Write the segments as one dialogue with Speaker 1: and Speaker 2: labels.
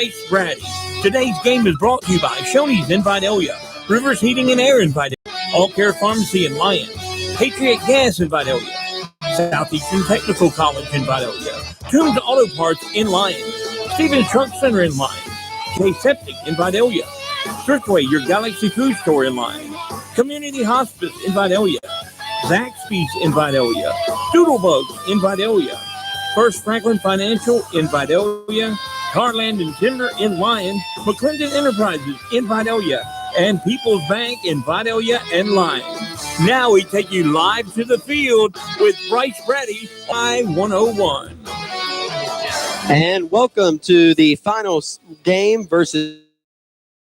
Speaker 1: Bryce Brady. Today's game is brought to you by Shoney's in Vidalia, Rivers Heating and Air in Vidalia, All Care Pharmacy in Lyons, Patriot Gas in Vidalia, Southeastern Technical College in Vidalia, Toombs Auto Parts in Lyons, Stevens Truck Center in Lyons, K Septic in Vidalia, Thriftway, your Galaxy Food Store in Lyons, Community Hospice in Vidalia, Zaxby's in Vidalia, Doodlebugs in Vidalia, First Franklin Financial in Vidalia, Carland and Timber in Lyons, McClendon Enterprises in Vidalia, and People's Bank in Vidalia and Lyons. Now we take you live to the field with Bryce Brady, I-101.
Speaker 2: And welcome to the final game versus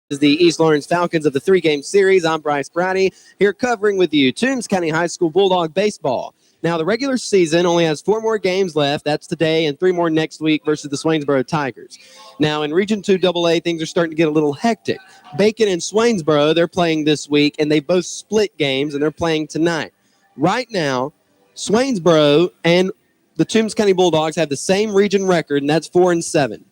Speaker 2: the East Lawrence Falcons of the three-game series. I'm Bryce Brady, here covering with you Toombs County High School Bulldog Baseball. Now, the regular season only has 4 more games left. That's today and 3 more next week versus the Swainsboro Tigers. Now, in Region 2 AA, things are starting to get a little hectic. Bacon and Swainsboro, they're playing this week, and they both split games, and they're playing tonight. Right now, Swainsboro and the Toombs County Bulldogs have the same region record, and that's 4-7.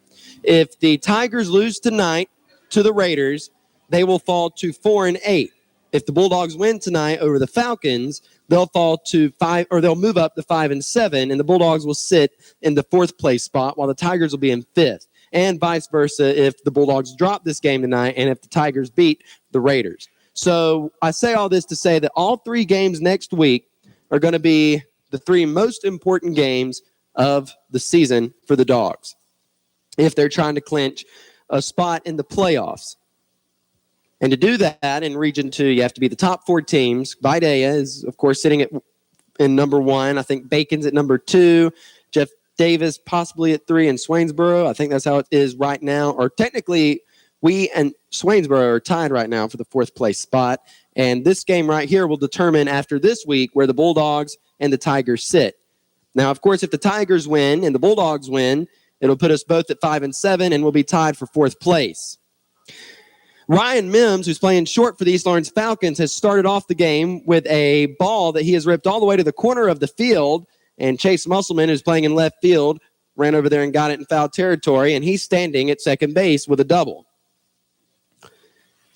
Speaker 2: If the Tigers lose tonight to the Raiders, they will fall to 4-8. If the Bulldogs win tonight over the Falcons, they'll fall to 5, or they'll move up to 5-7, and the Bulldogs will sit in the 4th place spot while the Tigers will be in 5th, and vice versa if the Bulldogs drop this game tonight and if the Tigers beat the Raiders. So I say all this to say that all 3 games next week are going to be the 3 most important games of the season for the Dogs if they're trying to clinch a spot in the playoffs. And to do that in Region 2, you have to be the top 4 teams. Vidalia is, of course, sitting in number 1. I think Bacon's at number 2. Jeff Davis possibly at 3, and Swainsboro. I think that's how it is right now. Or technically, we and Swainsboro are tied right now for the 4th place spot. And this game right here will determine after this week where the Bulldogs and the Tigers sit. Now, of course, if the Tigers win and the Bulldogs win, it'll put us both at 5-7, and we'll be tied for 4th place. Ryan Mims, who's playing short for the East Lawrence Falcons, has started off the game with a ball that he has ripped all the way to the corner of the field, and Chase Musselman, who's playing in left field, ran over there and got it in foul territory, and he's standing at second base with a double.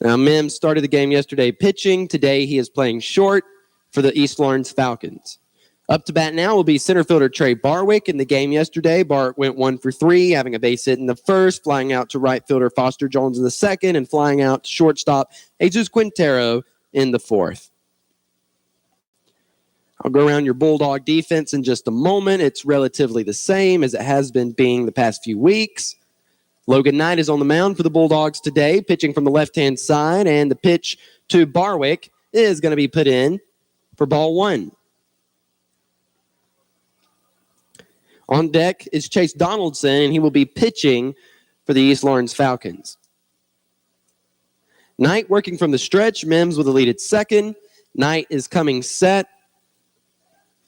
Speaker 2: Now, Mims started the game yesterday pitching. Today he is playing short for the East Lawrence Falcons. Up to bat now will be center fielder Trey Barwick. In the game yesterday, Bart went 1 for 3, having a base hit in the first, flying out to right fielder Foster Jones in the second, and flying out to shortstop Jesus Quintero in the 4th. I'll go around your Bulldog defense in just a moment. It's relatively the same as it has been being the past few weeks. Logan Knight is on the mound for the Bulldogs today, pitching from the left-hand side, and the pitch to Barwick is going to be put in for ball 1. On deck is Chase Donaldson, and he will be pitching for the East Lawrence Falcons. Knight working from the stretch. Mims with a lead at second. Knight is coming set.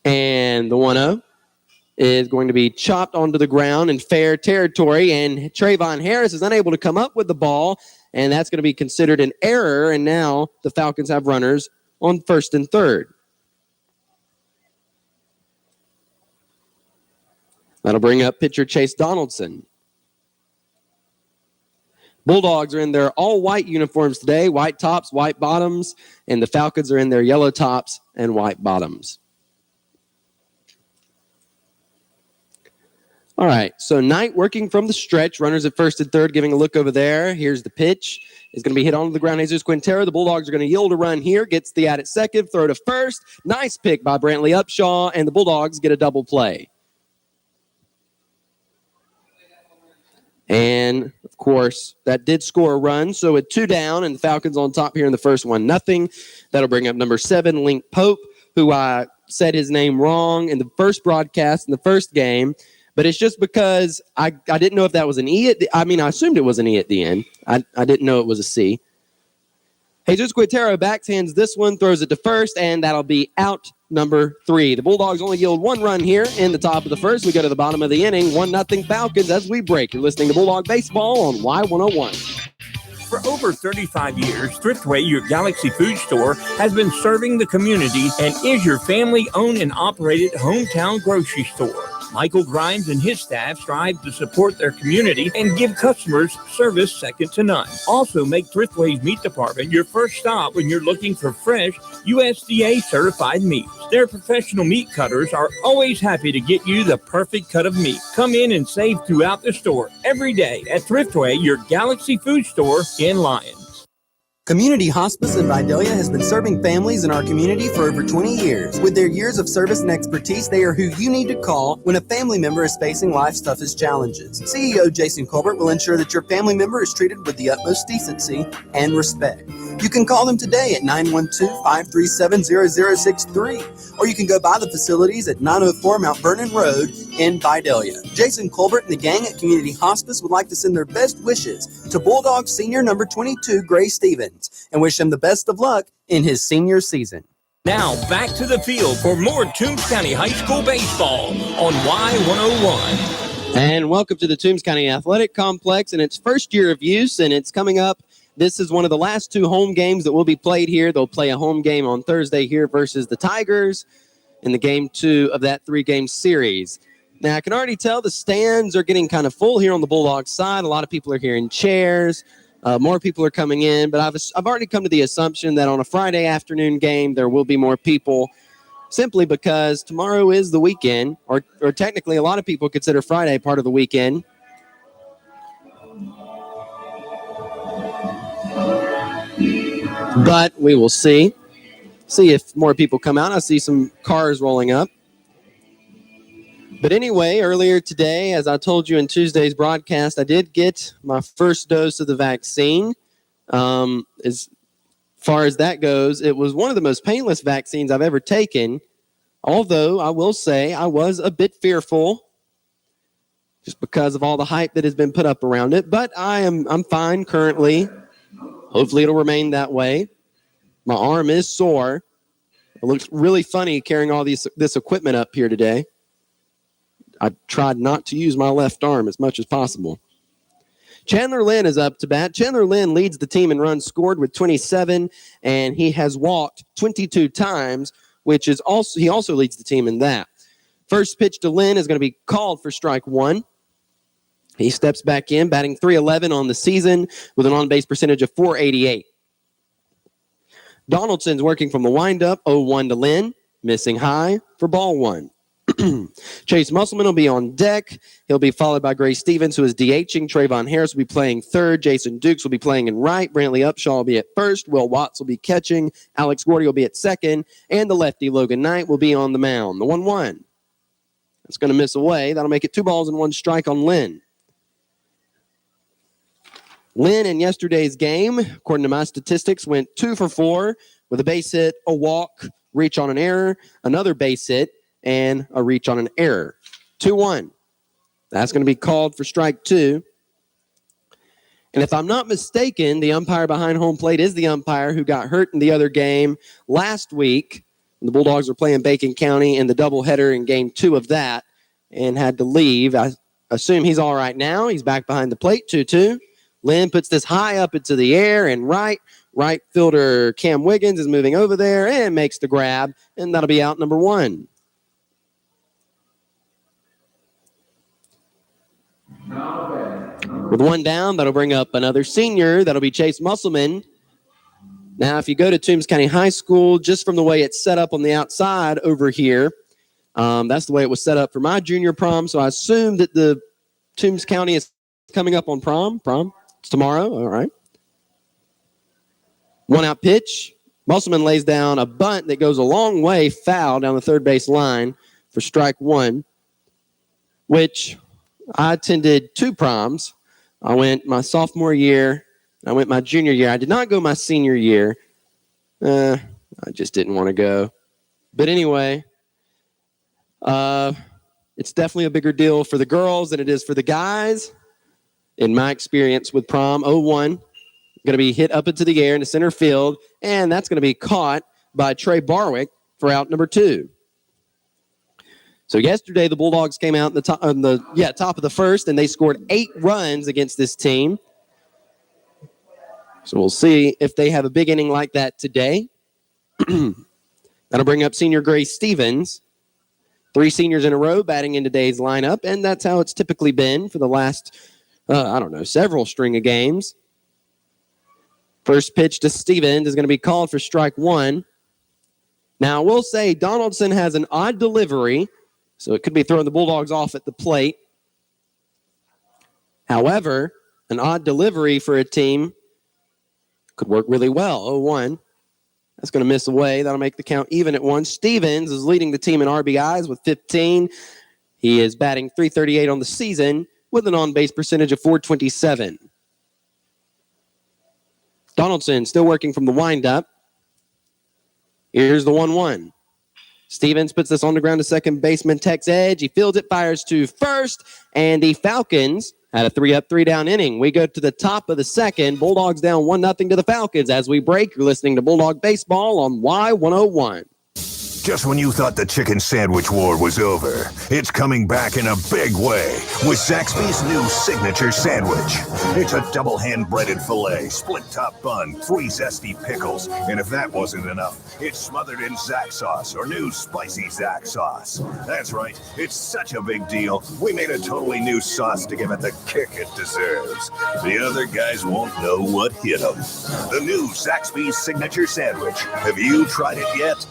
Speaker 2: And the 1-0 is going to be chopped onto the ground in fair territory. And Trayvon Harris is unable to come up with the ball. And that's going to be considered an error. And now the Falcons have runners on 1st and 3rd. That'll bring up pitcher Chase Donaldson. Bulldogs are in their all-white uniforms today, white tops, white bottoms, and the Falcons are in their yellow tops and white bottoms. All right, so Knight working from the stretch, runners at 1st and 3rd, giving a look over there. Here's the pitch. It's going to be hit onto the ground. Jesus Quintero. The Bulldogs are going to yield a run here, gets the out at second, throw to 1st. Nice pick by Brantley Upshaw, and the Bulldogs get a double play. And, of course, that did score a run. So with 2 down and the Falcons on top here in the first 1-0. That'll bring up number 7, Link Pope, who I said his name wrong in the first broadcast in the first game. But it's just because I didn't know if that was an E. I assumed it was an E at the end. I didn't know it was a C. Jesus Quintero backhands this one, throws it to 1st, and that'll be out number 3. The Bulldogs only yield 1 run here in the top of the 1st. We go to the bottom of the inning, 1-0 Falcons as we break. You're listening to Bulldog Baseball on Y101.
Speaker 1: For over 35 years, Thriftway, your Galaxy Food Store, has been serving the community and is your family-owned and operated hometown grocery store. Michael Grimes and his staff strive to support their community and give customers service second to none. Also, make Thriftway's Meat Department your first stop when you're looking for fresh USDA certified meats. Their professional meat cutters are always happy to get you the perfect cut of meat. Come in and save throughout the store every day at Thriftway, your Galaxy food store in Lyons.
Speaker 3: Community Hospice in Vidalia has been serving families in our community for over 20 years. With their years of service and expertise, they are who you need to call when a family member is facing life's toughest challenges. CEO Jason Colbert will ensure that your family member is treated with the utmost decency and respect. You can call them today at 912-537-0063, or you can go by the facilities at 904 Mount Vernon Road in Vidalia. Jason Colbert and the gang at Community Hospice would like to send their best wishes to Bulldog Senior number 22, Gray Stevens, and wish him the best of luck in his senior season.
Speaker 1: Now back to the field for more Toombs County High School baseball on Y101.
Speaker 2: And welcome to the Toombs County Athletic Complex in its first year of use, and it's coming up. This is one of the last two home games that will be played here. They'll play a home game on Thursday here versus the Tigers in the game 2 of that 3-game series. Now, I can already tell the stands are getting kind of full here on the Bulldogs side. A lot of people are here in chairs. More people are coming in, but I've already come to the assumption that on a Friday afternoon game, there will be more people simply because tomorrow is the weekend, or technically a lot of people consider Friday part of the weekend. But we will see if more people come out. I see some cars rolling up. But anyway, earlier today, as I told you in Tuesday's broadcast, I did get my first dose of the vaccine. As far as that goes, it was one of the most painless vaccines I've ever taken, although I will say I was a bit fearful just because of all the hype that has been put up around it. But I'm fine currently. Hopefully it'll remain that way. My arm is sore. It looks really funny carrying all this equipment up here today. I tried not to use my left arm as much as possible. Chandler Lynn is up to bat. Chandler Lynn leads the team in runs scored with 27, and he has walked 22 times, which is he also leads the team in that. First pitch to Lynn is going to be called for strike 1. He steps back in, batting .311 on the season with an on-base percentage of .488. Donaldson's working from the windup, 0-1 to Lynn, missing high for ball 1. Chase Musselman will be on deck. He'll be followed by Gray Stevens, who is DHing. Trayvon Harris will be playing third. Jason Dukes will be playing in right. Brantley Upshaw will be at first. Will Watts will be catching. Alex Gordy will be at second. And the lefty, Logan Knight, will be on the mound. The 1-1. That's going to miss away. That'll make it 2 balls and 1 strike on Lynn. Lynn in yesterday's game, according to my statistics, went 2 for 4 with a base hit, a walk, reach on an error, another base hit, and a reach on an error. 2-1. That's going to be called for strike 2. And if I'm not mistaken, the umpire behind home plate is the umpire who got hurt in the other game last week. The Bulldogs were playing Bacon County in the doubleheader in game 2 of that and had to leave. I assume he's all right now. He's back behind the plate, 2-2. Lynn puts this high up into the air, and right fielder Cam Wiggins is moving over there and makes the grab, and that'll be out number 1. With 1 down, that'll bring up another senior. That'll be Chase Musselman. Now, if you go to Toombs County High School, just from the way it's set up on the outside over here, that's the way it was set up for my junior prom. So I assume that the Toombs County is coming up on prom. It's tomorrow. All right. 1-out pitch. Musselman lays down a bunt that goes a long way foul down the third base line for strike 1, which I attended 2 proms. I went my sophomore year. I went my junior year. I did not go my senior year. I just didn't want to go. But anyway, it's definitely a bigger deal for the girls than it is for the guys. In my experience with prom, 0-1, going to be hit up into the air into center field, and that's going to be caught by Trey Barwick for out number 2. So yesterday, the Bulldogs came out in the top of the first, and they scored 8 runs against this team. So we'll see if they have a big inning like that today. That'll bring up senior Gray Stevens. 3 seniors in a row batting in today's lineup, and that's how it's typically been for the last, several string of games. First pitch to Stevens is going to be called for strike one. Now, we'll say Donaldson has an odd delivery, so it could be throwing the Bulldogs off at the plate. However, an odd delivery for a team could work really well. 0-1. That's going to miss away. That'll make the count even at 1. Stevens is leading the team in RBIs with 15. He is batting .338 on the season with an on-base percentage of .427. Donaldson still working from the windup. Here's the 1-1. Stevens puts this on the ground to second baseman Tex Edge. He fields it, fires to first, and the Falcons had a 3-up, 3-down inning. We go to the top of the second. Bulldogs down 1-0 to the Falcons. As we break, you're listening to Bulldog Baseball on Y101.
Speaker 4: Just when you thought the chicken sandwich war was over, it's coming back in a big way with Zaxby's new signature sandwich. It's a double hand-breaded filet, split-top bun, 3 zesty pickles, and if that wasn't enough, it's smothered in Zax sauce or new spicy Zax sauce. That's right, it's such a big deal, we made a totally new sauce to give it the kick it deserves. The other guys won't know what hit them. The new Zaxby's signature sandwich. Have you tried it yet?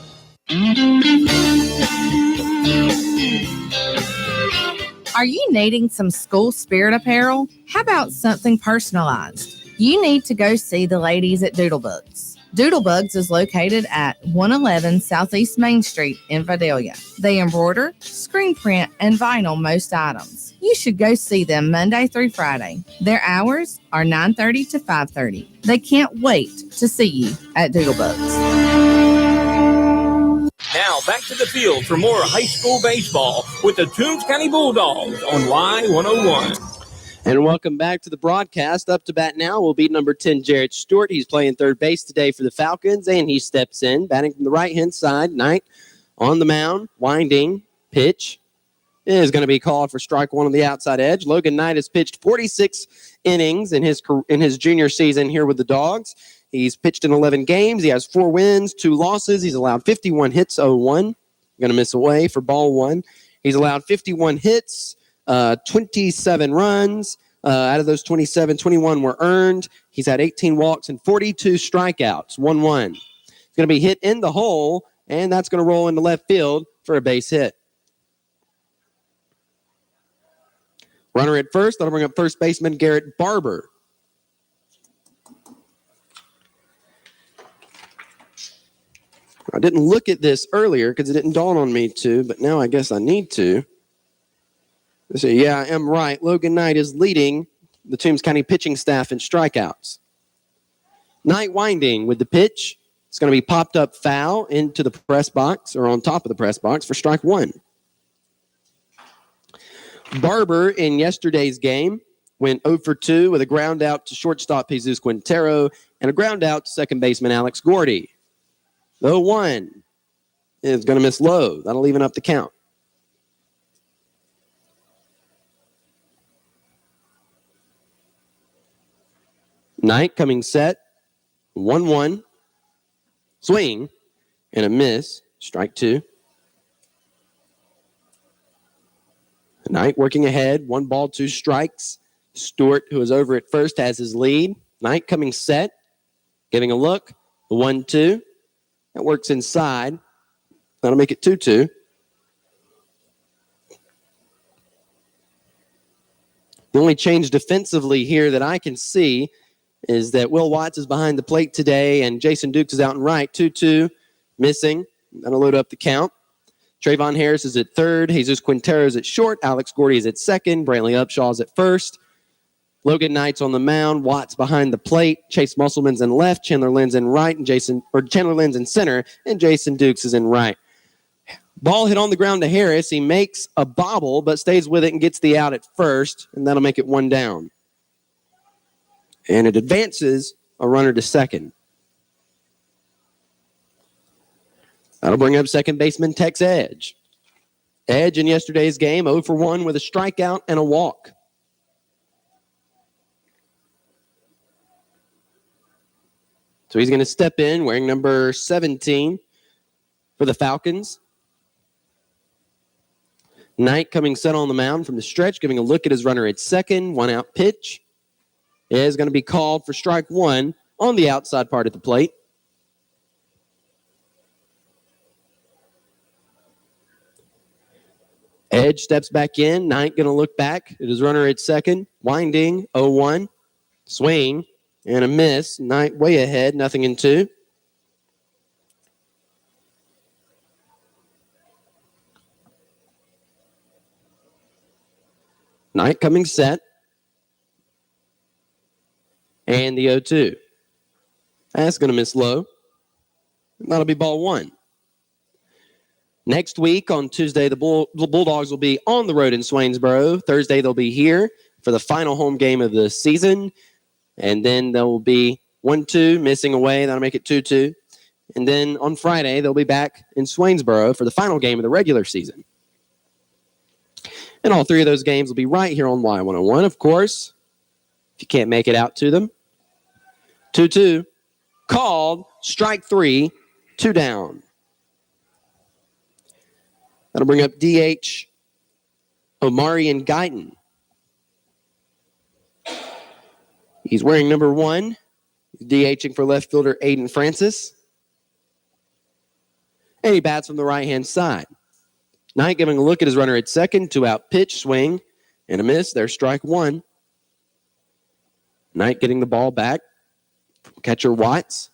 Speaker 5: Are you needing some school spirit apparel? How about something personalized? You need to go see the ladies at Doodlebugs. Doodlebugs is located at 111 Southeast Main Street in Vidalia. They embroider, screen print, and vinyl most items. You should go see them Monday through Friday. Their hours are 9:30 to 5:30. They can't wait to see you at Doodlebugs.
Speaker 1: Now back to the field for more high school baseball with the Toombs County Bulldogs on Y101.
Speaker 2: And welcome back to the broadcast. Up to bat now will be number 10, Jarrett Stewart. He's playing third base today for the Falcons, and he steps in, batting from the right-hand side. Knight on the mound, winding, pitch is going to be called for strike one on the outside edge. Logan Knight has pitched 46 innings in his junior season here with the Dogs. He's pitched in 11 games. He has 4 wins, 2 losses. He's allowed 51 hits, 0-1. Going to miss away for ball one. He's allowed 51 hits, 27 runs. Out of those 27, 21 were earned. He's had 18 walks and 42 strikeouts, 1-1. He's going to be hit in the hole, and that's going to roll into left field for a base hit. Runner at first. That'll bring up first baseman Garrett Barber. I didn't look at this earlier because it didn't dawn on me to, but now I guess I need to. So, yeah, I am right. Logan Knight is leading the Toombs County pitching staff in strikeouts. Knight winding with the pitch. It's going to be popped up foul into the press box, or on top of the press box, for strike one. Barber in yesterday's game went 0 for 2 with a ground out to shortstop Jesus Quintero and a ground out to second baseman Alex Gordy. 0-1 is going to miss low. That'll even up the count. Knight coming set. 1-1. Swing and a miss. Strike two. Knight working ahead. 1 ball, 2 strikes. Stewart, who is over at first, has his lead. Knight coming set. Giving a look. The 1-2. That works inside. That'll make it 2-2. The only change defensively here that I can see is that Will Watts is behind the plate today and Jason Dukes is out and right. 2-2, missing. That'll load up the count. Trayvon Harris is at third. Jesus Quintero is at short. Alex Gordy is at second. Brantley Upshaw is at first. Logan Knight's on the mound. Watts behind the plate. Chase Musselman's in left. Chandler Lynn's in right. And Chandler Lynn's in center. And Jason Dukes is in right. Ball hit on the ground to Harris. He makes a bobble, but stays with it and gets the out at first. And that'll make it 1 down. And it advances a runner to second. That'll bring up second baseman Tex Edge. Edge in yesterday's game, 0 for 1 with a strikeout and a walk. So he's going to step in wearing number 17 for the Falcons. Knight coming set on the mound from the stretch, giving a look at his runner at second. 1-out pitch is going to be called for strike one on the outside part of the plate. Edge steps back in. Knight going to look back at his runner at second. Winding, 0-1. Swing and a miss. Knight way ahead, 0-2. Knight coming set. And the 0-2. That's going to miss low. That'll be ball one. Next week on Tuesday, the Bulldogs will be on the road in Swainsboro. Thursday, they'll be here for the final home game of the season. And then there will be 1-2 missing away. That'll make it 2-2. And then on Friday, they'll be back in Swainsboro for the final game of the regular season. And all three of those games will be right here on Y101, of course, if you can't make it out to them. 2-2. Called. Strike three. 2 down. That'll bring up DH Omarion Guyton. He's wearing number 1. He's DHing for left fielder Aiden Francis. And he bats from the right-hand side. Knight giving a look at his runner at second. 2-out pitch, swing, and a miss. There's strike one. Knight getting the ball back from catcher Watts.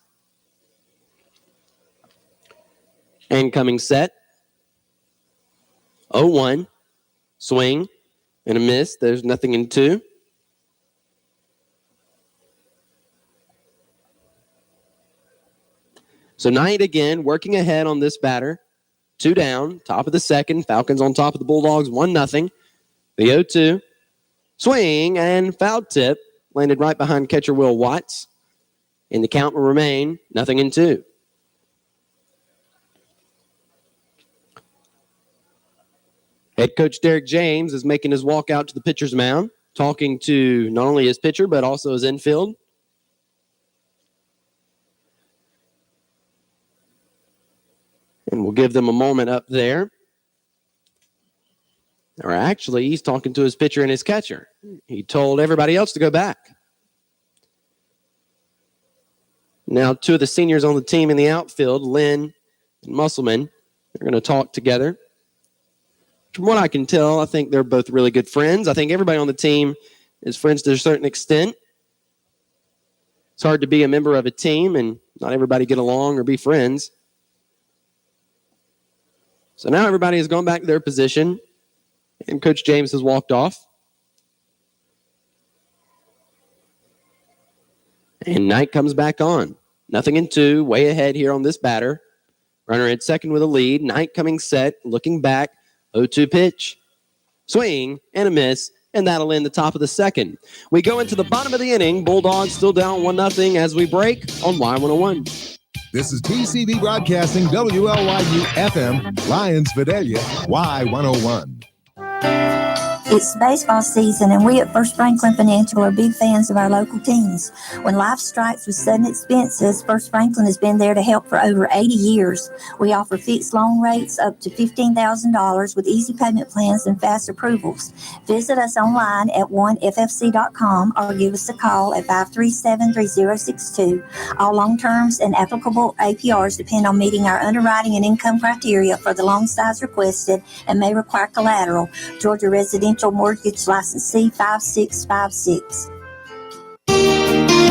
Speaker 2: And coming set. 0-1. Swing, and a miss. There's 0-2. So Knight again working ahead on this batter. 2 down, top of the second. Falcons on top of the Bulldogs, 1-0. The 0-2. Swing and foul tip. Landed right behind catcher Will Watts. And the count will remain 0-2. Head coach Derek James is making his walk out to the pitcher's mound, talking to not only his pitcher, but also his infield. And we'll give them a moment up there. Or actually, he's talking to his pitcher and his catcher. He told everybody else to go back. Now, 2 of the seniors on the team in the outfield, Lynn and Musselman, they're going to talk together. From what I can tell, I think they're both really good friends. I think everybody on the team is friends to a certain extent. It's hard to be a member of a team and not everybody get along or be friends. So now everybody has gone back to their position, and Coach James has walked off. And Knight comes back on. 0-2, way ahead here on this batter. Runner at second with a lead. Knight coming set, looking back. 0-2 pitch. Swing and a miss, and that'll end the top of the second. We go into the bottom of the inning. Bulldogs still down 1-0 as we break on Y101.
Speaker 6: This is TCB Broadcasting, WLYU FM, Lions Vidalia, Y101.
Speaker 7: It's baseball season, and we at First Franklin Financial are big fans of our local teams. When life strikes with sudden expenses, First Franklin has been there to help for over 80 years. We offer fixed loan rates up to $15,000 with easy payment plans and fast approvals. Visit us online at oneffc.com or give us a call at 537-3062. All loan terms and applicable APRs depend on meeting our underwriting and income criteria for the loan size requested and may require collateral. Georgia Residential Mortgage License C5656.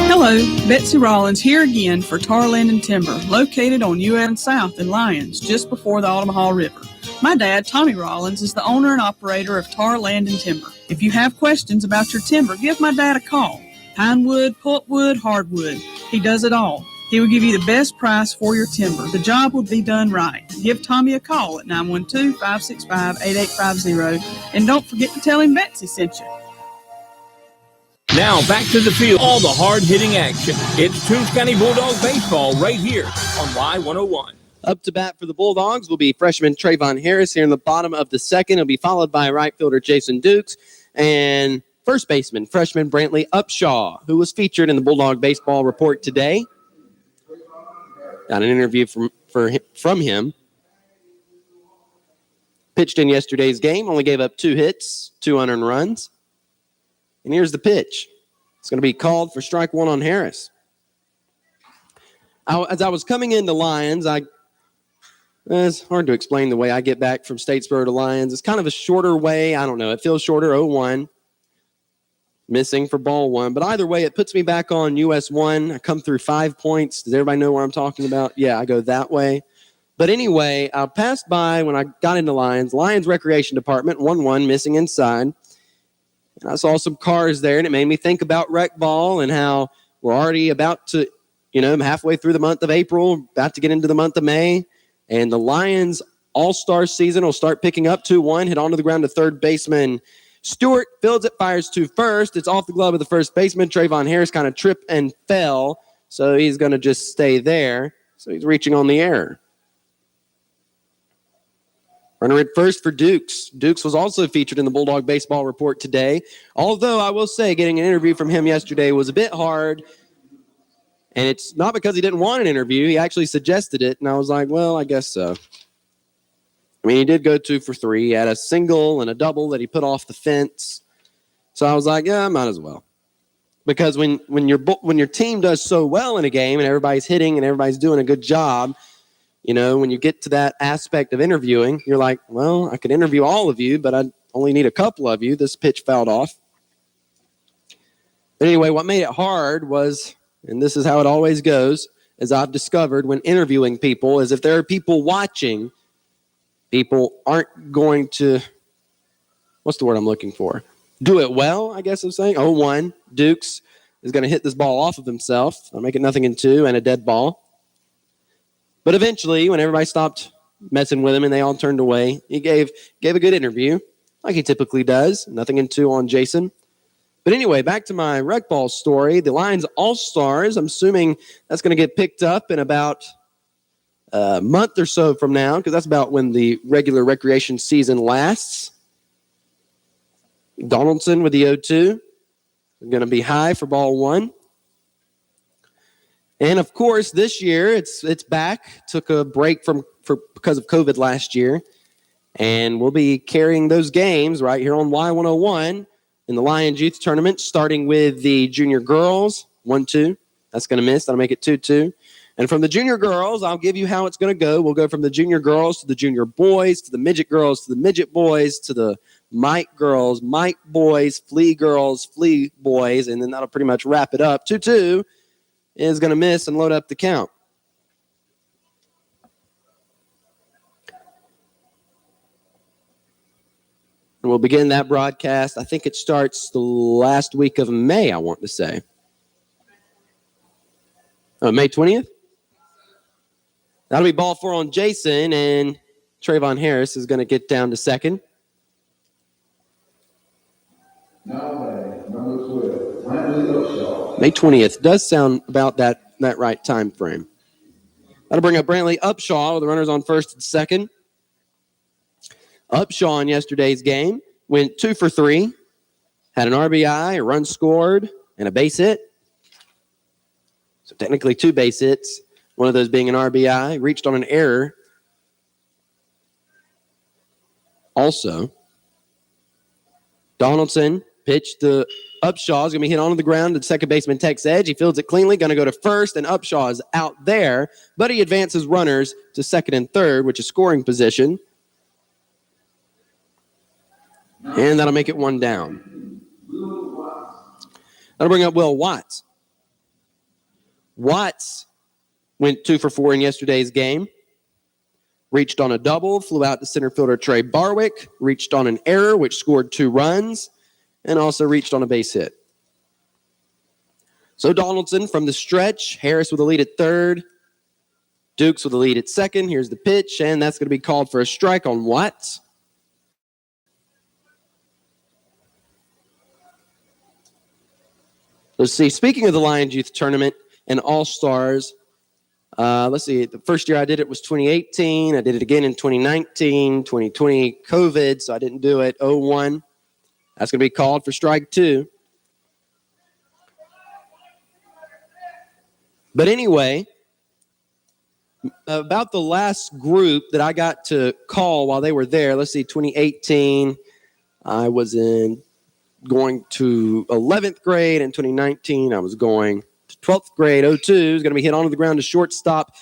Speaker 8: Hello, Betsy Rollins here again for Tar Land and Timber, located on UN South in Lyons, just before the Omaha River. My dad, Tommy Rollins, is the owner and operator of Tar Land and Timber. If you have questions about your timber, give my dad a call. Pine wood, pulpwood, hardwood. He does it all. He will give you the best price for your timber. The job will be done right. Give Tommy a call at 912-565-8850. And don't forget to tell him Betsy sent you.
Speaker 1: Now back to the field. All the hard-hitting action. It's Toombs County Bulldog Baseball right here on Y101.
Speaker 2: Up to bat for the Bulldogs will be freshman Trayvon Harris here in the bottom of the second. He'll be followed by right fielder Jason Dukes and first baseman freshman Brantley Upshaw, who was featured in the Bulldog Baseball Report today. Got an interview from him. pitched in yesterday's game, only gave up 2 hits, 2 unearned runs. And here's the pitch. It's going to be called for strike 1 on Harris. As I was coming into Lions, it's hard to explain the way I get back from Statesboro to Lions. It's kind of a shorter way. I don't know. It feels shorter, 0-1. Missing for ball 1. But either way, it puts me back on US 1. I come through 5 points. Does everybody know where I'm talking about? Yeah, I go that way. But anyway, I passed by when I got into Lions Recreation Department, 1-1, missing inside. And I saw some cars there, and it made me think about rec ball and how we're already about to, halfway through the month of April, about to get into the month of May. And the Lions All-Star season will start picking up 2-1, hit onto the ground to third baseman Stewart, fields it, fires to first. It's off the glove of the first baseman. Trayvon Harris kind of tripped and fell, so he's going to just stay there. So he's reaching on the air. Runner at first for Dukes. Dukes was also featured in the Bulldog Baseball Report today, although I will say getting an interview from him yesterday was a bit hard, and it's not because he didn't want an interview. He actually suggested it, and I was like, well, I guess so. I mean, he did go 2 for 3. He had a single and a double that he put off the fence. So I was like, yeah, I might as well. Because when your team does so well in a game and everybody's hitting and everybody's doing a good job, when you get to that aspect of interviewing, you're like, well, I could interview all of you, but I only need a couple of you. This pitch fouled off. But anyway, what made it hard was, and this is how it always goes, as I've discovered when interviewing people, is if there are people watching, people aren't going to, what's the word I'm looking for? Do it well, I guess I'm saying. 0-1. Dukes is going to hit this ball off of himself. I'll make it 0-2 and a dead ball. But eventually, when everybody stopped messing with him and they all turned away, he gave a good interview, like he typically does. 0-2 on Jason. But anyway, back to my rec ball story. The Lions All-Stars, I'm assuming that's going to get picked up in about a month or so from now, because that's about when the regular recreation season lasts. Donaldson with the 0-2. Going to be high for ball 1. And of course, this year it's back. Took a break because of COVID last year, and we'll be carrying those games right here on Y101 in the Lions Youth Tournament, starting with the junior girls 1-2. That's going to miss. That'll make it 2-2. And from the junior girls, I'll give you how it's going to go. We'll go from the junior girls to the junior boys, to the midget girls, to the midget boys, to the Mike girls, Mike boys, Flea girls, Flea boys, and then that'll pretty much wrap it up. 2-2 is going to miss and load up the count. And we'll begin that broadcast. I think it starts the last week of May, I want to say. Oh, May 20th? That'll be ball 4 on Jason, and Trayvon Harris is going to get down to second. May 20th does sound about that right time frame. That'll bring up Brantley Upshaw with the runners on first and second. Upshaw in yesterday's game went 2 for 3, had an RBI, a run scored, and a base hit. So technically 2 base hits, one of those being an RBI, reached on an error. Also, Donaldson pitched to Upshaw. Is going to be hit onto the ground to second baseman Tex Edge. He fields it cleanly, going to go to first, and Upshaw is out there, but he advances runners to second and third, which is scoring position. And that'll make it 1 down. That'll bring up Will Watts. Watts went 2 for 4 in yesterday's game. Reached on a double, flew out to center fielder Trey Barwick, reached on an error, which scored 2 runs, and also reached on a base hit. So Donaldson from the stretch, Harris with a lead at third, Dukes with a lead at second. Here's the pitch, and that's going to be called for a strike on Watts. Let's see, speaking of the Lions Youth Tournament and All-Stars, let's see, the first year I did it was 2018. I did it again in 2019, 2020 COVID, so I didn't do it. 0-1. That's going to be called for strike 2. But anyway, about the last group that I got to call while they were there. Let's see, 2018, I was going to 11th grade. In 2019, I was going to 12th grade. 0-2 is going to be hit onto the ground to shortstop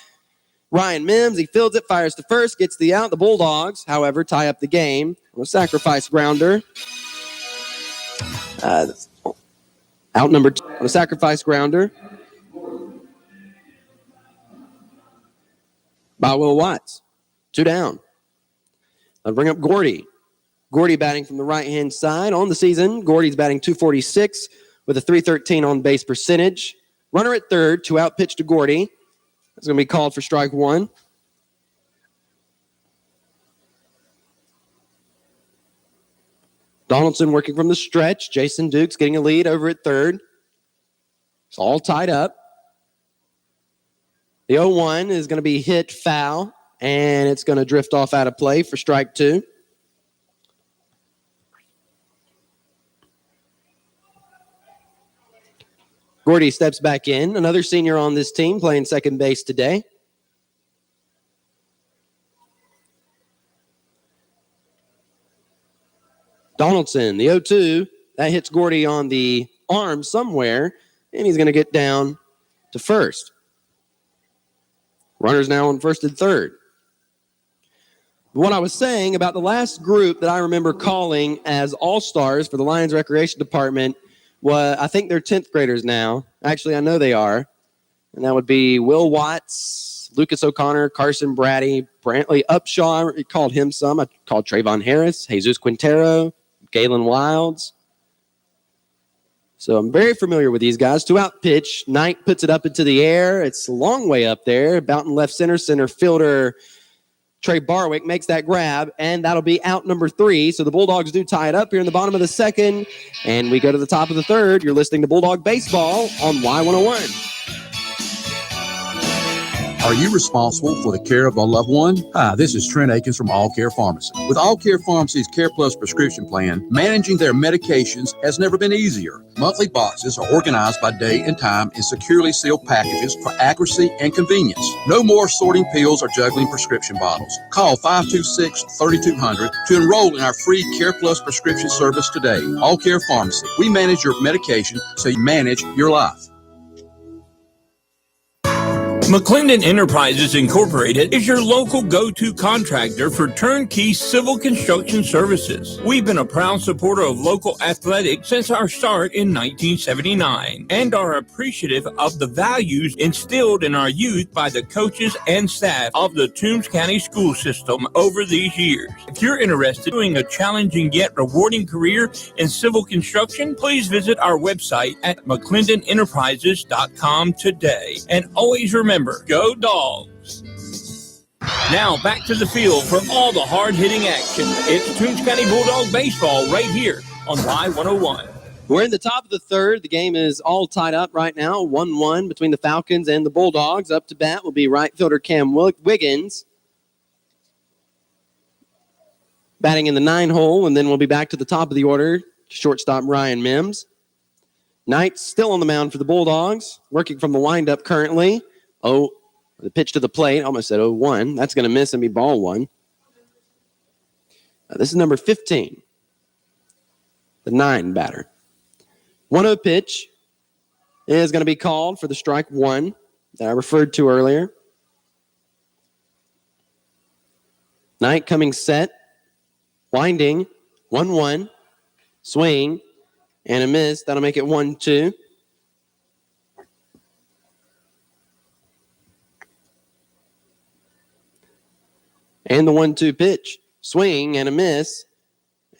Speaker 2: Ryan Mims. He fields it, fires to first, gets the out. The Bulldogs, however, tie up the game on a sacrifice grounder. Out number 2 on a sacrifice grounder by Will Watts. 2 down. I'll bring up Gordy. Gordy batting from the right-hand side. On the season, Gordy's batting .246 with a .313 on-base percentage. Runner at third, 2-out pitch to Gordy. That's going to be called for strike 1. Donaldson working from the stretch. Jason Dukes getting a lead over at third. It's all tied up. The 0-1 is going to be hit foul, and it's going to drift off out of play for strike 2. Gordy steps back in. Another senior on this team playing second base today. Donaldson, the 0-2. That hits Gordy on the arm somewhere, and he's going to get down to first. Runners now on first and third. What I was saying about the last group that I remember calling as all-stars for the Lions Recreation Department, well, I think they're 10th graders now. Actually, I know they are. And that would be Will Watts, Lucas O'Connor, Carson Brady, Brantley Upshaw. I called him some. I called Trayvon Harris, Jesus Quintero, Galen Wilds. So I'm very familiar with these guys. 2-out pitch. Knight puts it up into the air. It's a long way up there. About in left center. Center fielder Trey Barwick makes that grab, and that'll be out number 3. So the Bulldogs do tie it up here in the bottom of the second, and we go to the top of the third. You're listening to Bulldog Baseball on Y101.
Speaker 9: Are you responsible for the care of a loved one? Hi, this is Trent Akins from All Care Pharmacy. With All Care Pharmacy's Care Plus prescription plan, managing their medications has never been easier. Monthly boxes are organized by day and time in securely sealed packages for accuracy and convenience. No more sorting pills or juggling prescription bottles. Call 526-3200 to enroll in our free Care Plus prescription service today. All Care Pharmacy. We manage your medication so you manage your life.
Speaker 1: McClendon Enterprises Incorporated is your local go-to contractor for turnkey civil construction services. We've been a proud supporter of local athletics since our start in 1979 and are appreciative of the values instilled in our youth by the coaches and staff of the Toombs County school system over these years. If you're interested in doing a challenging yet rewarding career in civil construction, please visit our website at McClendonEnterprises.com today. And always remember, go Dogs! Now back to the field for all the hard-hitting action. It's Toombs County Bulldog Baseball right here on Y101.
Speaker 2: We're in the top of the third. The game is all tied up right now, 1-1 between the Falcons and the Bulldogs. Up to bat will be right fielder Cam Wiggins. Batting in the 9 hole, and then we'll be back to the top of the order. Shortstop Ryan Mims. Knight still on the mound for the Bulldogs, working from the windup currently. Oh, the pitch to the plate. Almost said 0-1. That's going to miss and be ball 1. This is number 15, the 9 batter. 1-0 pitch is going to be called for the strike 1 that I referred to earlier. Knight coming set, winding, 1-1, swing, and a miss. That'll make it 1-2. And the 1-2 pitch. Swing and a miss.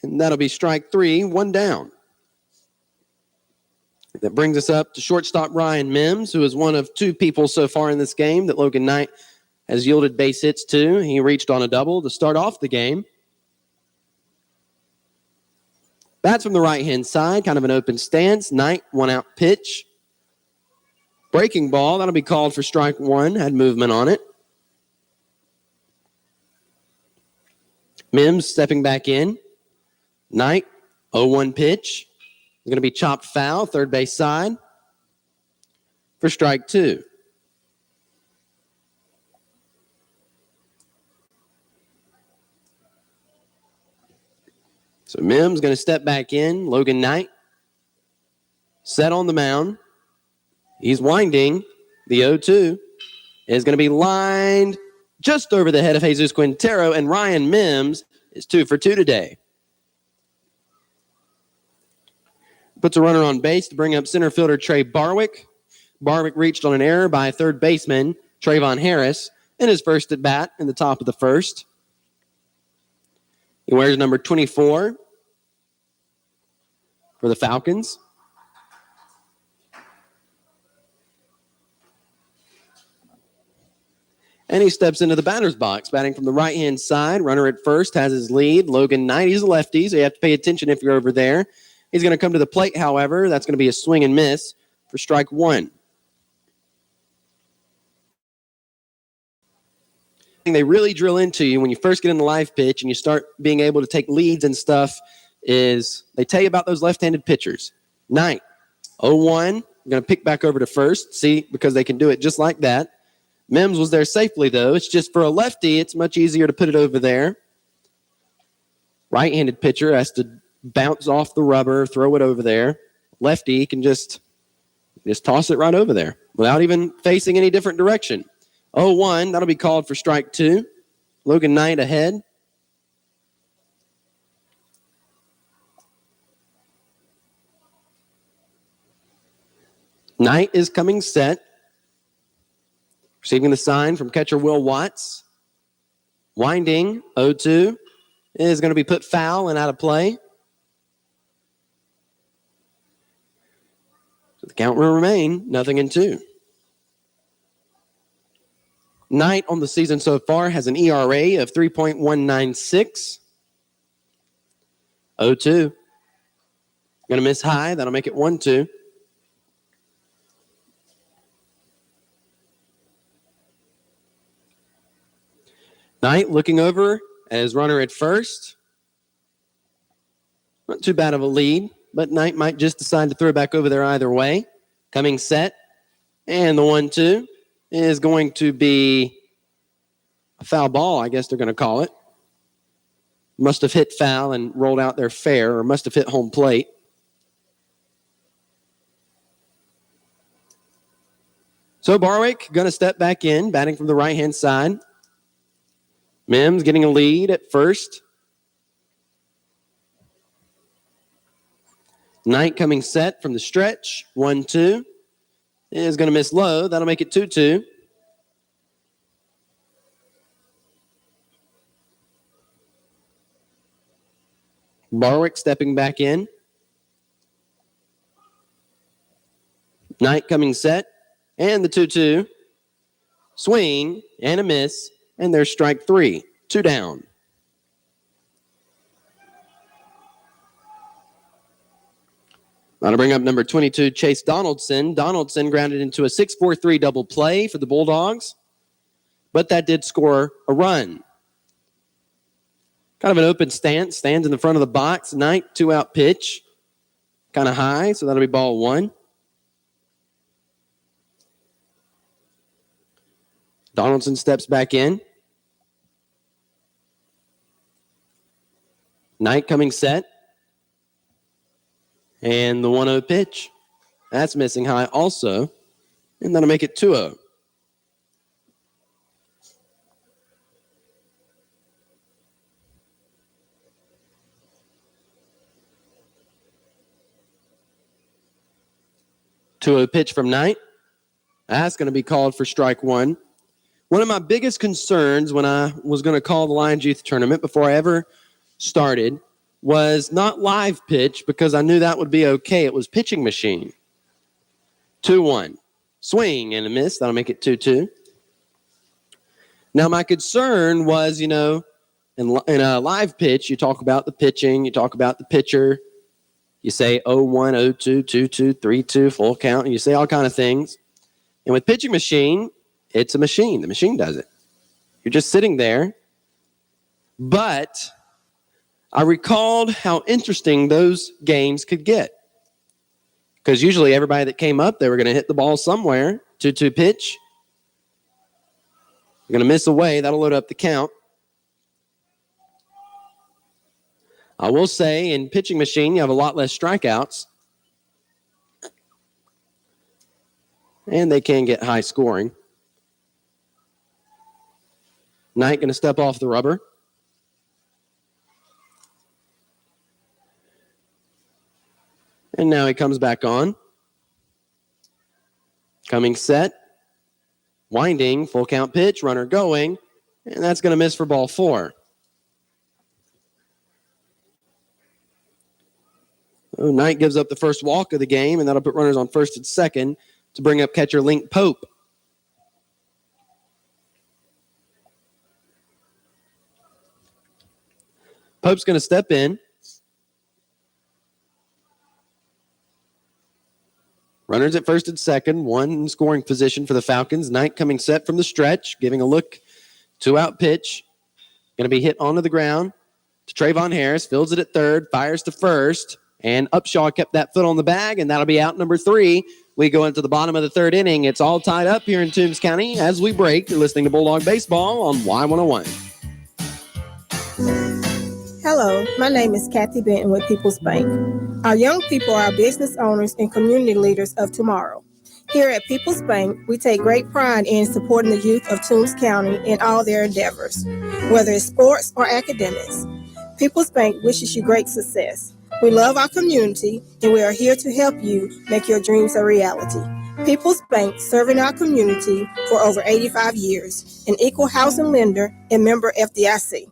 Speaker 2: And that'll be strike 3, 1 down. That brings us up to shortstop Ryan Mims, who is one of 2 people so far in this game that Logan Knight has yielded base hits to. He reached on a double to start off the game. Bats from the right-hand side, kind of an open stance. Knight, 1-out pitch. Breaking ball, that'll be called for strike 1, had movement on it. Mims stepping back in. Knight, 0-1 pitch. Going to be chopped foul, third base side for strike 2. So Mims going to step back in. Logan Knight set on the mound. He's winding. The 0-2 is going to be lined just over the head of Jesus Quintero, and Ryan Mims is 2 for 2 today. Puts a runner on base to bring up center fielder Trey Barwick. Barwick reached on an error by third baseman Trayvon Harris in his first at bat in the top of the first. He wears number 24 for the Falcons. And he steps into the batter's box, batting from the right-hand side. Runner at first has his lead. Logan Knight, he's a lefty, so you have to pay attention if you're over there. He's going to come to the plate, however. That's going to be a swing and miss for strike one. They really drill into you when you first get in the live pitch and you start being able to take leads and stuff is they tell you about those left-handed pitchers. Knight, 0-1. I'm going to pick back over to first, see, because they can do it just like that. Mims was there safely, though. It's just for a lefty, it's much easier to put it over there. Right-handed pitcher has to bounce off the rubber, throw it over there. Lefty can just toss it right over there without even facing any different direction. 0-1, that'll be called for strike two. Logan Knight ahead. Knight is coming set. Receiving the sign from catcher Will Watts. Winding, 0-2. Is going to be put foul and out of play. So the count will remain 0-2. Knight on the season so far has an ERA of 3.196. 0-2. Going to miss high. That'll make it 1-2. Knight looking over as runner at first. Not too bad of a lead, but Knight might just decide to throw back over there either way. Coming set. And the 1-2 is going to be a foul ball, I guess they're going to call it. Must have hit foul and rolled out there fair, or must have hit home plate. So Barwick going to step back in, batting from the right-hand side. Mims getting a lead at first. Knight coming set from the stretch. 1-2. Is going to miss low. That'll make it 2-2. Barwick stepping back in. Knight coming set. And the 2-2. Swing and a miss. And there's strike three. 2 down. That'll bring up number 22, Chase Donaldson. Donaldson grounded into a 6-4-3 double play for the Bulldogs, but that did score a run. Kind of an open stance. Stands in the front of the box. Knight, 2-out pitch. Kind of high, so that'll be ball one. Donaldson steps back in. Knight coming set. And the 1-0 pitch. That's missing high also. And that'll make it 2-0. Pitch from Knight. That's going to be called for strike one. One of my biggest concerns when I was going to call the Lions Youth Tournament before I ever started was not live pitch because I knew that would be okay. It was pitching machine. 2-1. Swing and a miss. That'll make it 2-2. Now, my concern was, in a live pitch, you talk about the pitching, you talk about the pitcher. You say 0-1, 0-2, 2-2, 3-2, full count, and you say all kind of things. And with pitching machine, it's a machine. The machine does it. You're just sitting there. But I recalled how interesting those games could get. Because usually everybody that came up, they were going to hit the ball somewhere. 2-2 pitch. You're going to miss away. That'll load up the count. I will say in pitching machine, you have a lot less strikeouts. And they can get high scoring. Knight going to step off the rubber. And now he comes back on. Coming set. Winding, full count pitch, runner going. And that's going to miss for ball 4. Oh, Knight gives up the first walk of the game, and that'll put runners on first and second to bring up catcher Link Pope. Pope's going to step in. Runners at first and second, one in scoring position for the Falcons. Knight coming set from the stretch, giving a look, 2-out pitch. Going to be hit onto the ground to Trayvon Harris, fields it at third, fires to first, and Upshaw kept that foot on the bag, and that'll be out number 3. We go into the bottom of the third inning. It's all tied up here in Toombs County. As we break, you're listening to Bulldog Baseball on Y101.
Speaker 10: Hello, my name is Kathy Benton with People's Bank. Our young people are business owners and community leaders of tomorrow. Here at People's Bank, we take great pride in supporting the youth of Toombs County in all their endeavors, whether it's sports or academics. People's Bank wishes you great success. We love our community, and we are here to help you make your dreams a reality. People's Bank, serving our community for over 85 years, an equal housing lender and member FDIC.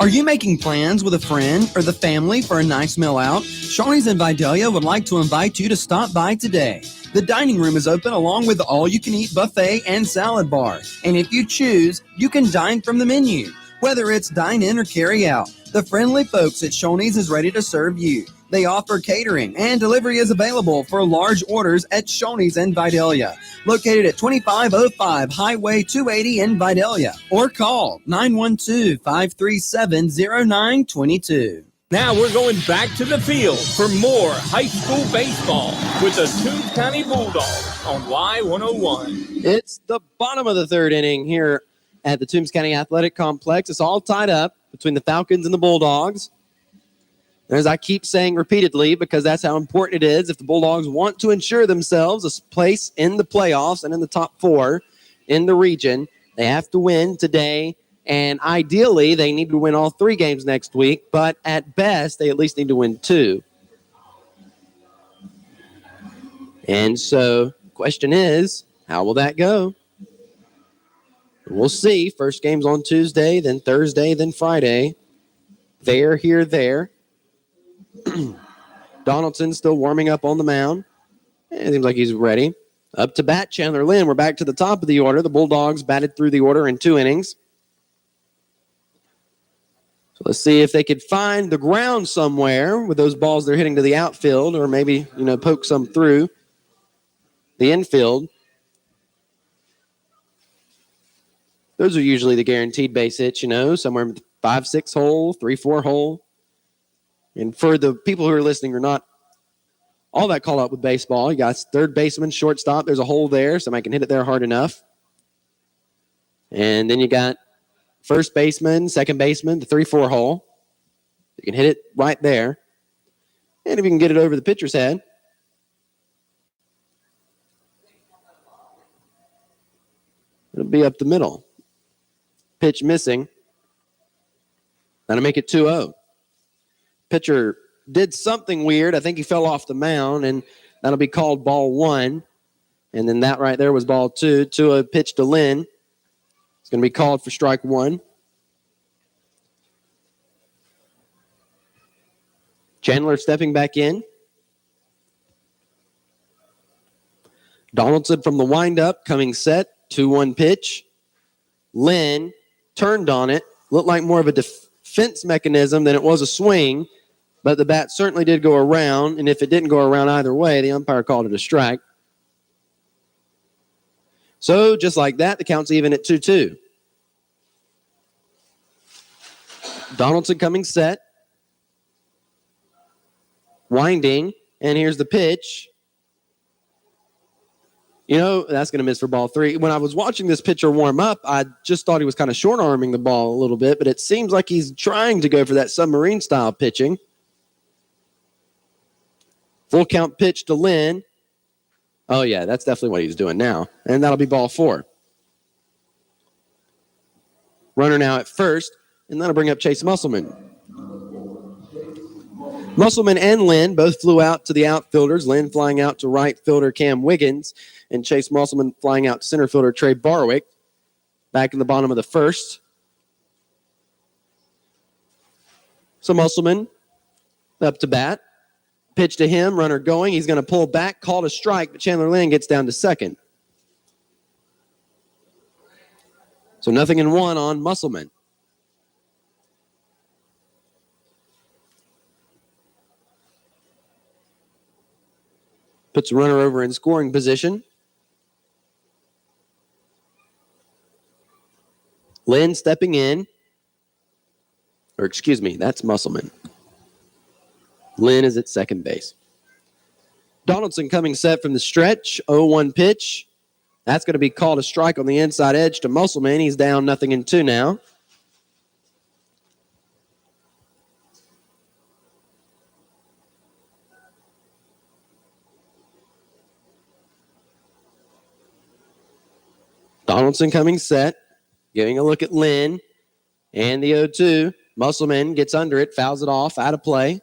Speaker 3: Are you making plans with a friend or the family for a nice meal out? Shawnee's in Vidalia would like to invite you to stop by today. The dining room is open along with the all-you-can-eat buffet and salad bar. And if you choose, you can dine from the menu. Whether it's dine-in or carry-out, the friendly folks at Shawnee's is ready to serve you. They offer catering, and delivery is available for large orders at Shawnee's in Vidalia, located at 2505 Highway 280 in Vidalia, or call 912-537-0922.
Speaker 1: Now we're going back to the field for more high school baseball with the Toombs County Bulldogs on Y101.
Speaker 2: It's the bottom of the third inning here at the Toombs County Athletic Complex. It's all tied up between the Falcons and the Bulldogs. As I keep saying repeatedly, because that's how important it is, if the Bulldogs want to ensure themselves a place in the playoffs and in the top 4 in the region, they have to win today. And ideally, they need to win all 3 games next week. But at best, they at least need to win 2. And so the question is, how will that go? We'll see. First game's on Tuesday, then Thursday, then Friday. There, here, there. Donaldson still warming up on the mound. It seems like he's ready. Up to bat, Chandler Lynn. We're back to the top of the order. The Bulldogs batted through the order in 2 innings. So let's see if they could find the ground somewhere with those balls they're hitting to the outfield, or maybe, poke some through the infield. Those are usually the guaranteed base hits, somewhere in the 5-6 hole, 3-4 hole. And for the people who are listening, are not all that caught up with baseball. You got third baseman, shortstop. There's a hole there. Somebody can hit it there hard enough. And then you got first baseman, second baseman, the 3-4 hole. You can hit it right there. And if you can get it over the pitcher's head, it'll be up the middle. Pitch missing. That'll make it 2-0. Pitcher did something weird. I think he fell off the mound, and that'll be called ball 1. And then that right there was ball 2. Tua pitch to Lynn. It's going to be called for strike 1. Chandler stepping back in. Donaldson from the windup coming set. 2-1 pitch. Lynn turned on it. Looked like more of a defense mechanism than it was a swing. But the bat certainly did go around, and if it didn't go around either way, the umpire called it a strike. So, just like that, the count's even at 2-2. Donaldson coming set. Winding, and here's the pitch. That's going to miss for ball 3. When I was watching this pitcher warm up, I just thought he was kind of short-arming the ball a little bit, but it seems like he's trying to go for that submarine-style pitching. Full count pitch to Lynn. Oh, yeah, that's definitely what he's doing now. And that'll be ball 4. Runner now at first, and that'll bring up Chase Musselman. Musselman and Lynn both flew out to the outfielders. Lynn flying out to right fielder Cam Wiggins, and Chase Musselman flying out to center fielder Trey Barwick. Back in the bottom of the first. So Musselman up to bat. Pitch to him, runner going. He's going to pull back, called a strike, but Chandler Lynn gets down to second. So 0-1 on Musselman. Puts a runner over in scoring position. Lynn stepping in. Or excuse me, that's Musselman. Lynn is at second base. Donaldson coming set from the stretch. 0-1 pitch. That's going to be called a strike on the inside edge to Musselman. He's down 0-2 now. Donaldson coming set. Giving a look at Lynn. And the 0-2. Musselman gets under it. Fouls it off. Out of play.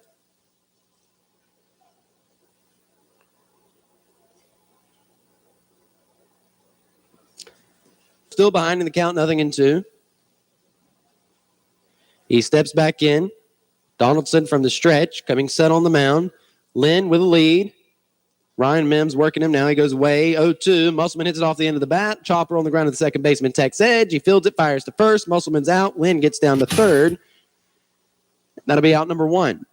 Speaker 2: Still behind in the count, 0-2. He steps back in. Donaldson from the stretch, coming set on the mound. Lynn with a lead. Ryan Mims working him now. He goes away. 0-2. Musselman hits it off the end of the bat. Chopper on the ground at the second baseman. Tech's edge. He fields it, fires to first. Musselman's out. Lynn gets down to third. That'll be out number 1.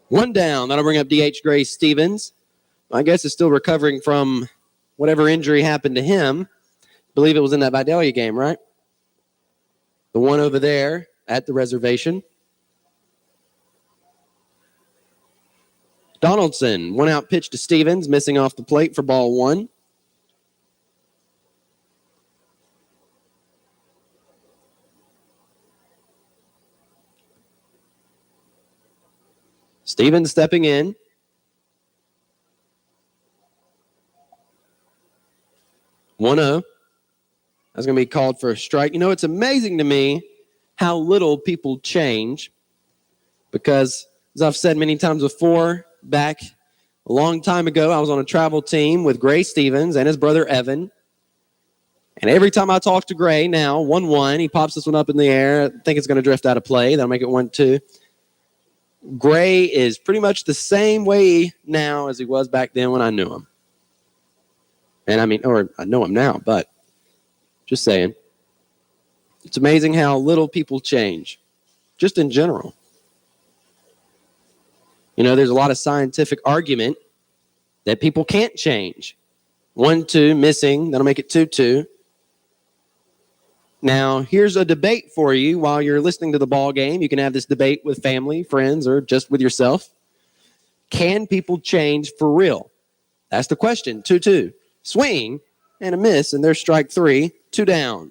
Speaker 2: One down. That'll bring up DH Grace Stevens. I guess is still recovering from whatever injury happened to him. I believe it was in that Vidalia game, right? The one over there at the reservation. Donaldson, 1-out pitch to Stevens, missing off the plate for ball 1. Stevens stepping in. One-0. That's going to be called for a strike. It's amazing to me how little people change because, as I've said many times before, back a long time ago, I was on a travel team with Gray Stevens and his brother Evan. And every time I talk to Gray now, 1-1, he pops this one up in the air. I think it's going to drift out of play. That'll make it 1-2. Gray is pretty much the same way now as he was back then when I knew him. And I know him now, but just saying. It's amazing how little people change, just in general. There's a lot of scientific argument that people can't change. 1-2 missing, that'll make it 2-2. Now, here's a debate for you while you're listening to the ball game. You can have this debate with family, friends, or just with yourself. Can people change for real? That's the question. 2-2. Swing and a miss, and there's strike 3. 2 down.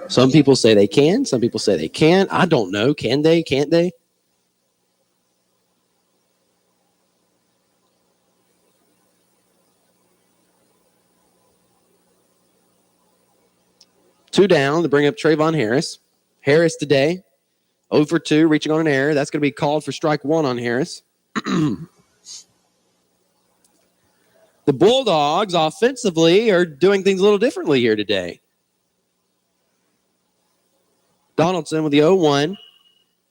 Speaker 2: Some people say they can. Some people say they can't. I don't know. Can they? Can't they? Two down to bring up Trayvon Harris. Harris today, 0 for 2, reaching on an error. That's going to be called for strike 1 on Harris. The Bulldogs offensively are doing things a little differently here today. Donaldson with the 0-1.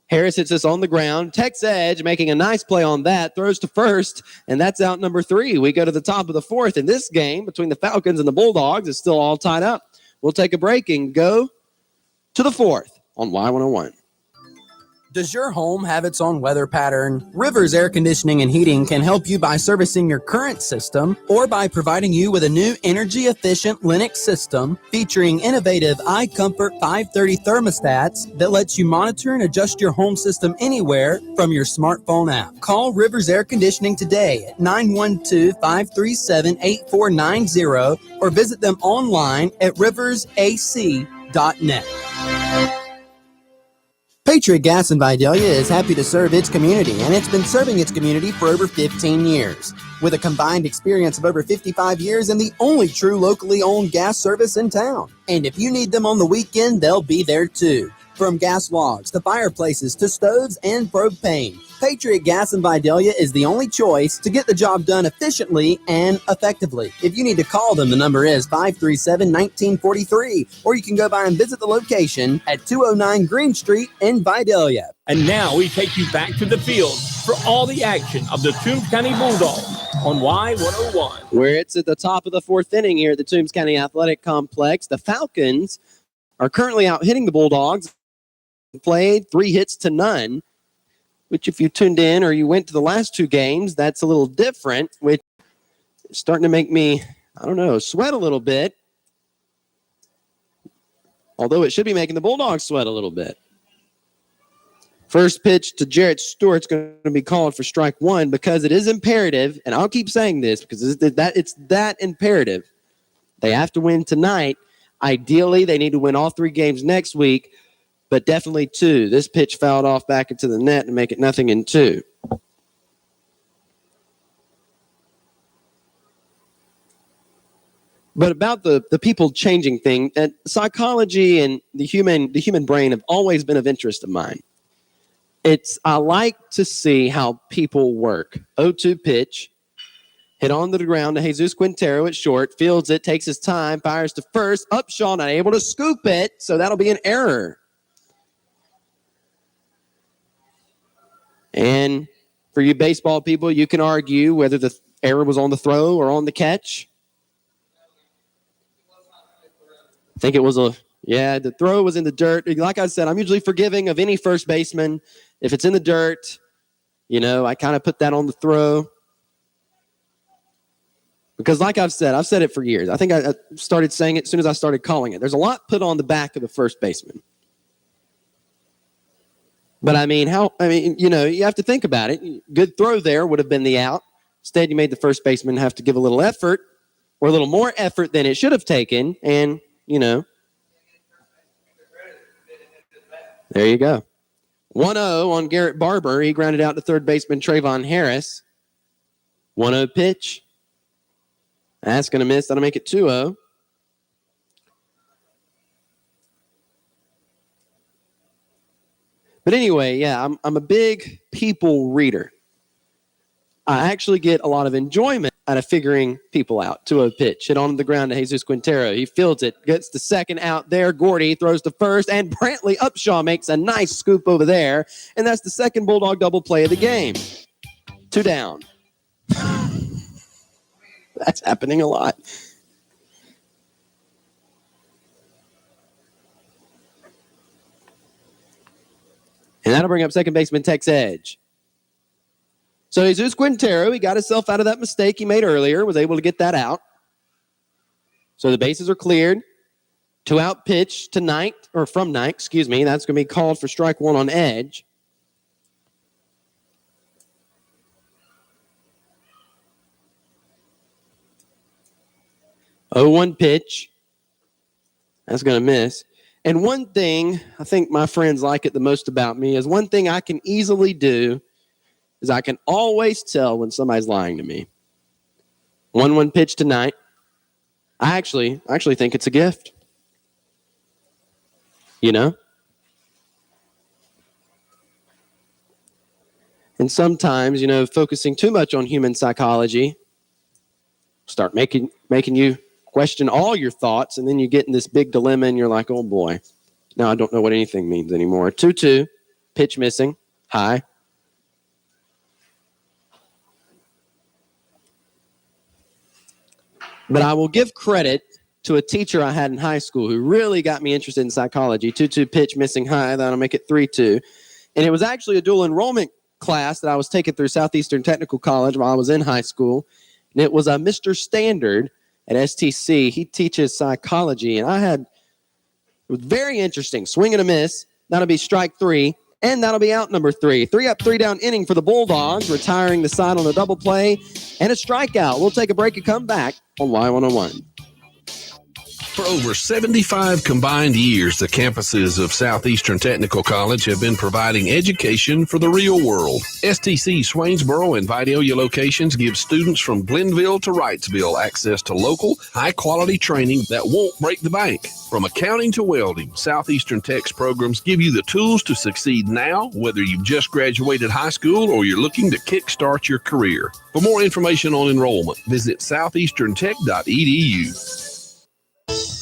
Speaker 2: Harris hits this on the ground. Tech's edge, making a nice play on that. Throws to first, and that's out number 3. We go to the top of the 4th, and this game between the Falcons and the Bulldogs is still all tied up. We'll take a break and go to the 4th on Y101.
Speaker 3: Does your home have its own weather pattern? Rivers Air Conditioning and Heating can help you by servicing your current system or by providing you with a new energy-efficient Linux system featuring innovative iComfort 530 thermostats that lets you monitor and adjust your home system anywhere from your smartphone app. Call Rivers Air Conditioning today at 912-537-8490 or visit them online at riversac.net. Patriot Gas in Vidalia is happy to serve its community, and it's been serving its community for over 15 years. With a combined experience of over 55 years and the only true locally owned gas service in town. And if you need them on the weekend, they'll be there too. From gas logs to fireplaces to stoves and propane, Patriot Gas in Vidalia is the only choice to get the job done efficiently and effectively. If you need to call them, the number is 537-1943, or you can go by and visit the location at 209 Green Street in Vidalia.
Speaker 1: And now we take you back to the field for all the action of the Toombs County Bulldogs on Y101.
Speaker 2: Where it's at the top of the fourth inning here at the Toombs County Athletic Complex. The Falcons are currently out hitting the Bulldogs. Played 3 hits to none, which if you tuned in or you went to the last 2 games, that's a little different, which is starting to make me, sweat a little bit. Although it should be making the Bulldogs sweat a little bit. First pitch to Jarrett Stewart's going to be called for strike 1 because it is imperative, and I'll keep saying this because it's that imperative. They have to win tonight. Ideally, they need to win all 3 games next week, but definitely 2. This pitch fouled off back into the net to make it 0-2. But about the people changing thing, psychology and the human brain have always been of interest of mine. I like to see how people work. 0-2 pitch, hit onto the ground to Jesus Quintero at short, fields it, takes his time, fires to first. Upshaw not able to scoop it, so that'll be an error. And for you baseball people, you can argue whether the error was on the throw or on the catch. I think it was the throw was in the dirt. Like I said, I'm usually forgiving of any first baseman. If it's in the dirt, I kind of put that on the throw. Because like I've said it for years. I think I started saying it as soon as I started calling it. There's a lot put on the back of the first baseman. But you have to think about it. Good throw there would have been the out. Instead, you made the first baseman have to give a little effort or a little more effort than it should have taken. And, there you go. 1-0 on Garrett Barber. He grounded out to third baseman Trayvon Harris. 1-0 pitch. That's going to miss. That'll make it 2-0. But anyway, yeah, I'm a big people reader. I actually get a lot of enjoyment out of figuring people out. 2-0 pitch, hit on the ground to Jesus Quintero. He fields it, gets the second out there. Gordy throws to first, and Brantley Upshaw makes a nice scoop over there. And that's the second Bulldog double play of the game. 2 down. That's happening a lot. And that'll bring up second baseman Tex Edge. So Jesus Quintero, he got himself out of that mistake he made earlier, was able to get that out. So the bases are cleared. 2-out pitch from Knight. That's going to be called for strike 1 on Edge. Oh, 1 pitch. That's going to miss. And one thing I think my friends like it the most about me is one thing I can easily do is I can always tell when somebody's lying to me. 1-1 pitch tonight. I actually think it's a gift. And sometimes, focusing too much on human psychology start making you question all your thoughts, and then you get in this big dilemma, and you're like, oh, boy. Now I don't know what anything means anymore. 2-2, pitch missing, high. But I will give credit to a teacher I had in high school who really got me interested in psychology. 2-2 pitch missing high. That'll make it 3-2. And it was actually a dual enrollment class that I was taking through Southeastern Technical College while I was in high school. And it was a Mr. Standard at STC. He teaches psychology. And it was very interesting. Swing and a miss. That'll be strike 3. And that'll be out number 3. 3 up, 3 down inning for the Bulldogs, retiring the side on a double play and a strikeout. We'll take a break and come back on Y101.
Speaker 11: For over 75 combined years, the campuses of Southeastern Technical College have been providing education for the real world. STC Swainsboro and Vidalia locations give students from Glenville to Wrightsville access to local, high-quality training that won't break the bank. From accounting to welding, Southeastern Tech's programs give you the tools to succeed now, whether you've just graduated high school or you're looking to kickstart your career. For more information on enrollment, visit southeasterntech.edu.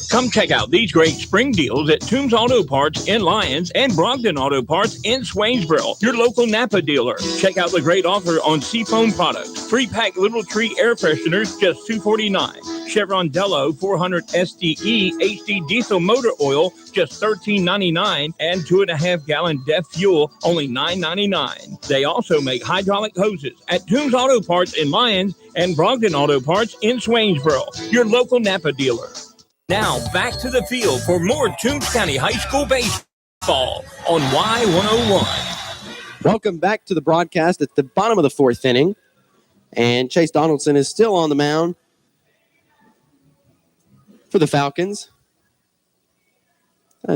Speaker 1: Come check out these great spring deals at Toombs Auto Parts in Lyons and Brogdon Auto Parts in Swainsboro, your local Napa dealer. Check out the great offer on Seafoam products. 3-pack Little Tree air fresheners, just $2.49. Chevron Dello 400 SDE HD diesel motor oil, just $13.99. And 2.5-gallon DEF fuel, only $9.99. They also make hydraulic hoses at Toombs Auto Parts in Lyons and Brogdon Auto Parts in Swainsboro, your local Napa dealer. Now, back to the field for more Toombs County High School baseball on Y101.
Speaker 2: Welcome back to the broadcast at the bottom of the 4th inning. And Chase Donaldson is still on the mound for the Falcons.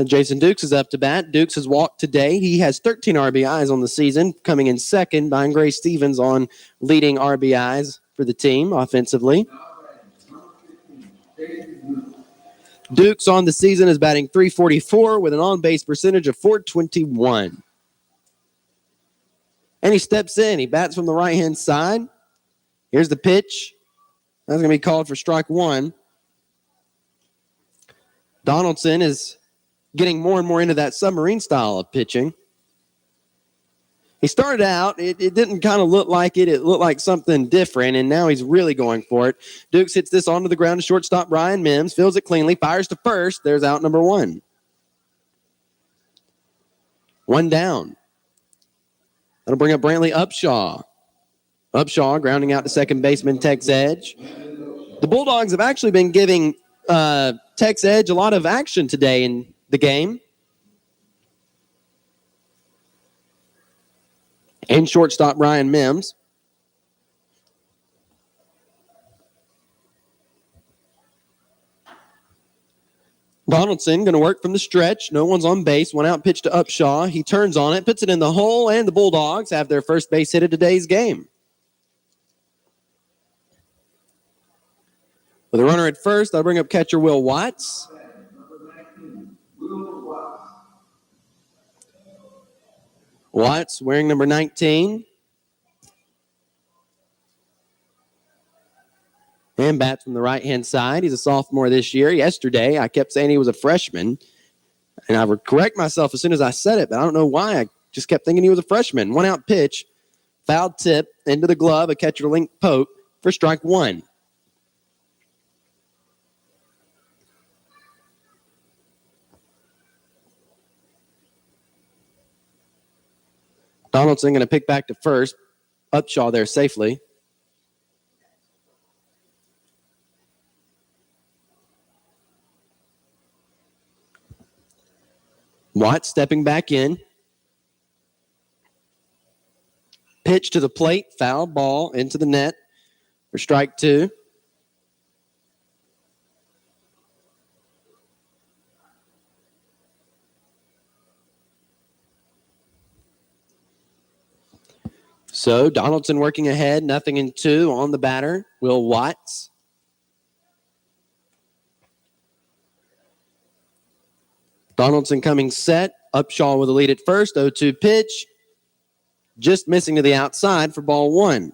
Speaker 2: Jason Dukes is up to bat. Dukes has walked today. He has 13 RBIs on the season, coming in second behind Gray Stevens on leading RBIs for the team offensively. Dukes on the season is batting .344 with an on-base percentage of .421. And he steps in. He bats from the right-hand side. Here's the pitch. That's going to be called for strike 1. Donaldson is getting more and more into that submarine style of pitching. He started out, it didn't kind of look like it. It looked like something different, and now he's really going for it. Dukes hits this onto the ground to shortstop Brian Mims, fills it cleanly, fires to first. There's out number 1. 1 down. That'll bring up Brantley Upshaw. Upshaw grounding out to second baseman Tex Edge. The Bulldogs have actually been giving Tex Edge a lot of action today in the game. And shortstop Brian Mims. Donaldson going to work from the stretch. No one's on base. 1 out pitch to Upshaw. He turns on it, puts it in the hole, and the Bulldogs have their first base hit of today's game. With a runner at first, I'll bring up catcher Will Watts. Watts wearing number 19. And bats from the right-hand side. He's a sophomore this year. Yesterday, I kept saying he was a freshman. And I would correct myself as soon as I said it, but I don't know why. I just kept thinking he was a freshman. 1 out pitch. Foul tip into the glove. A catcher link poke for strike 1. Donaldson going to pick back to first. Upshaw there safely. Watt stepping back in. Pitch to the plate. Foul ball into the net for strike 2. So Donaldson working ahead, 0-2 on the batter, Will Watts. Donaldson coming set, Upshaw with a lead at first, 0-2 pitch. Just missing to the outside for ball 1.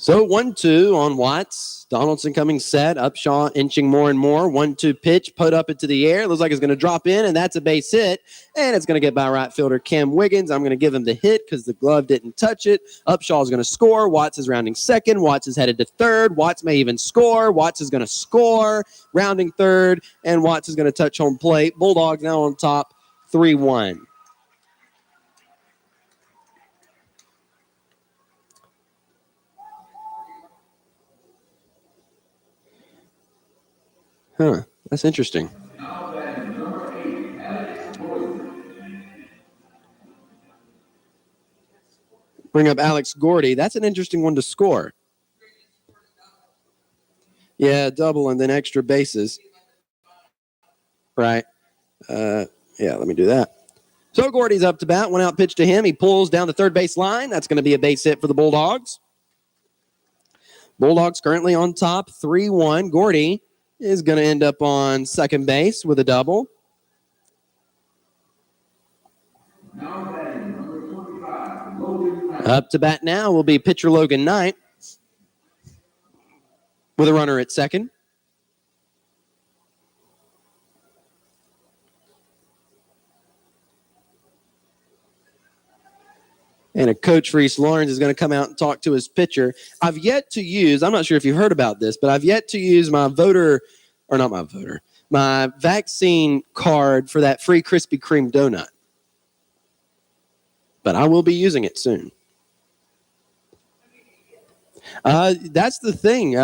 Speaker 2: So 1-2 on Watts. Donaldson coming set. Upshaw inching more and more. 1-2 pitch put up into the air. Looks like it's going to drop in, and that's a base hit. And it's going to get by right fielder Cam Wiggins. I'm going to give him the hit because the glove didn't touch it. Upshaw is going to score. Watts is rounding second. Watts is headed to third. Watts may even score. Watts is going to score. Rounding third, and Watts is going to touch home plate. Bulldogs now on top 3-1. Huh, that's interesting. Bring up Alex Gordy. That's an interesting one to score. Yeah, double and then extra bases. Right. Yeah, let me do that. So Gordy's up to bat. One out pitch to him. He pulls down the third base line. That's going to be a base hit for the Bulldogs. Bulldogs currently on top 3-1. Gordy is going to end up on second base with a double. Up to bat now will be pitcher Logan Knight with a runner at second. And a coach for East Lawrence is going to come out and talk to his pitcher. I've yet to use, I'm not sure if you've heard about this, but I've yet to use my my vaccine card for that free Krispy Kreme donut. But I will be using it soon. That's the thing.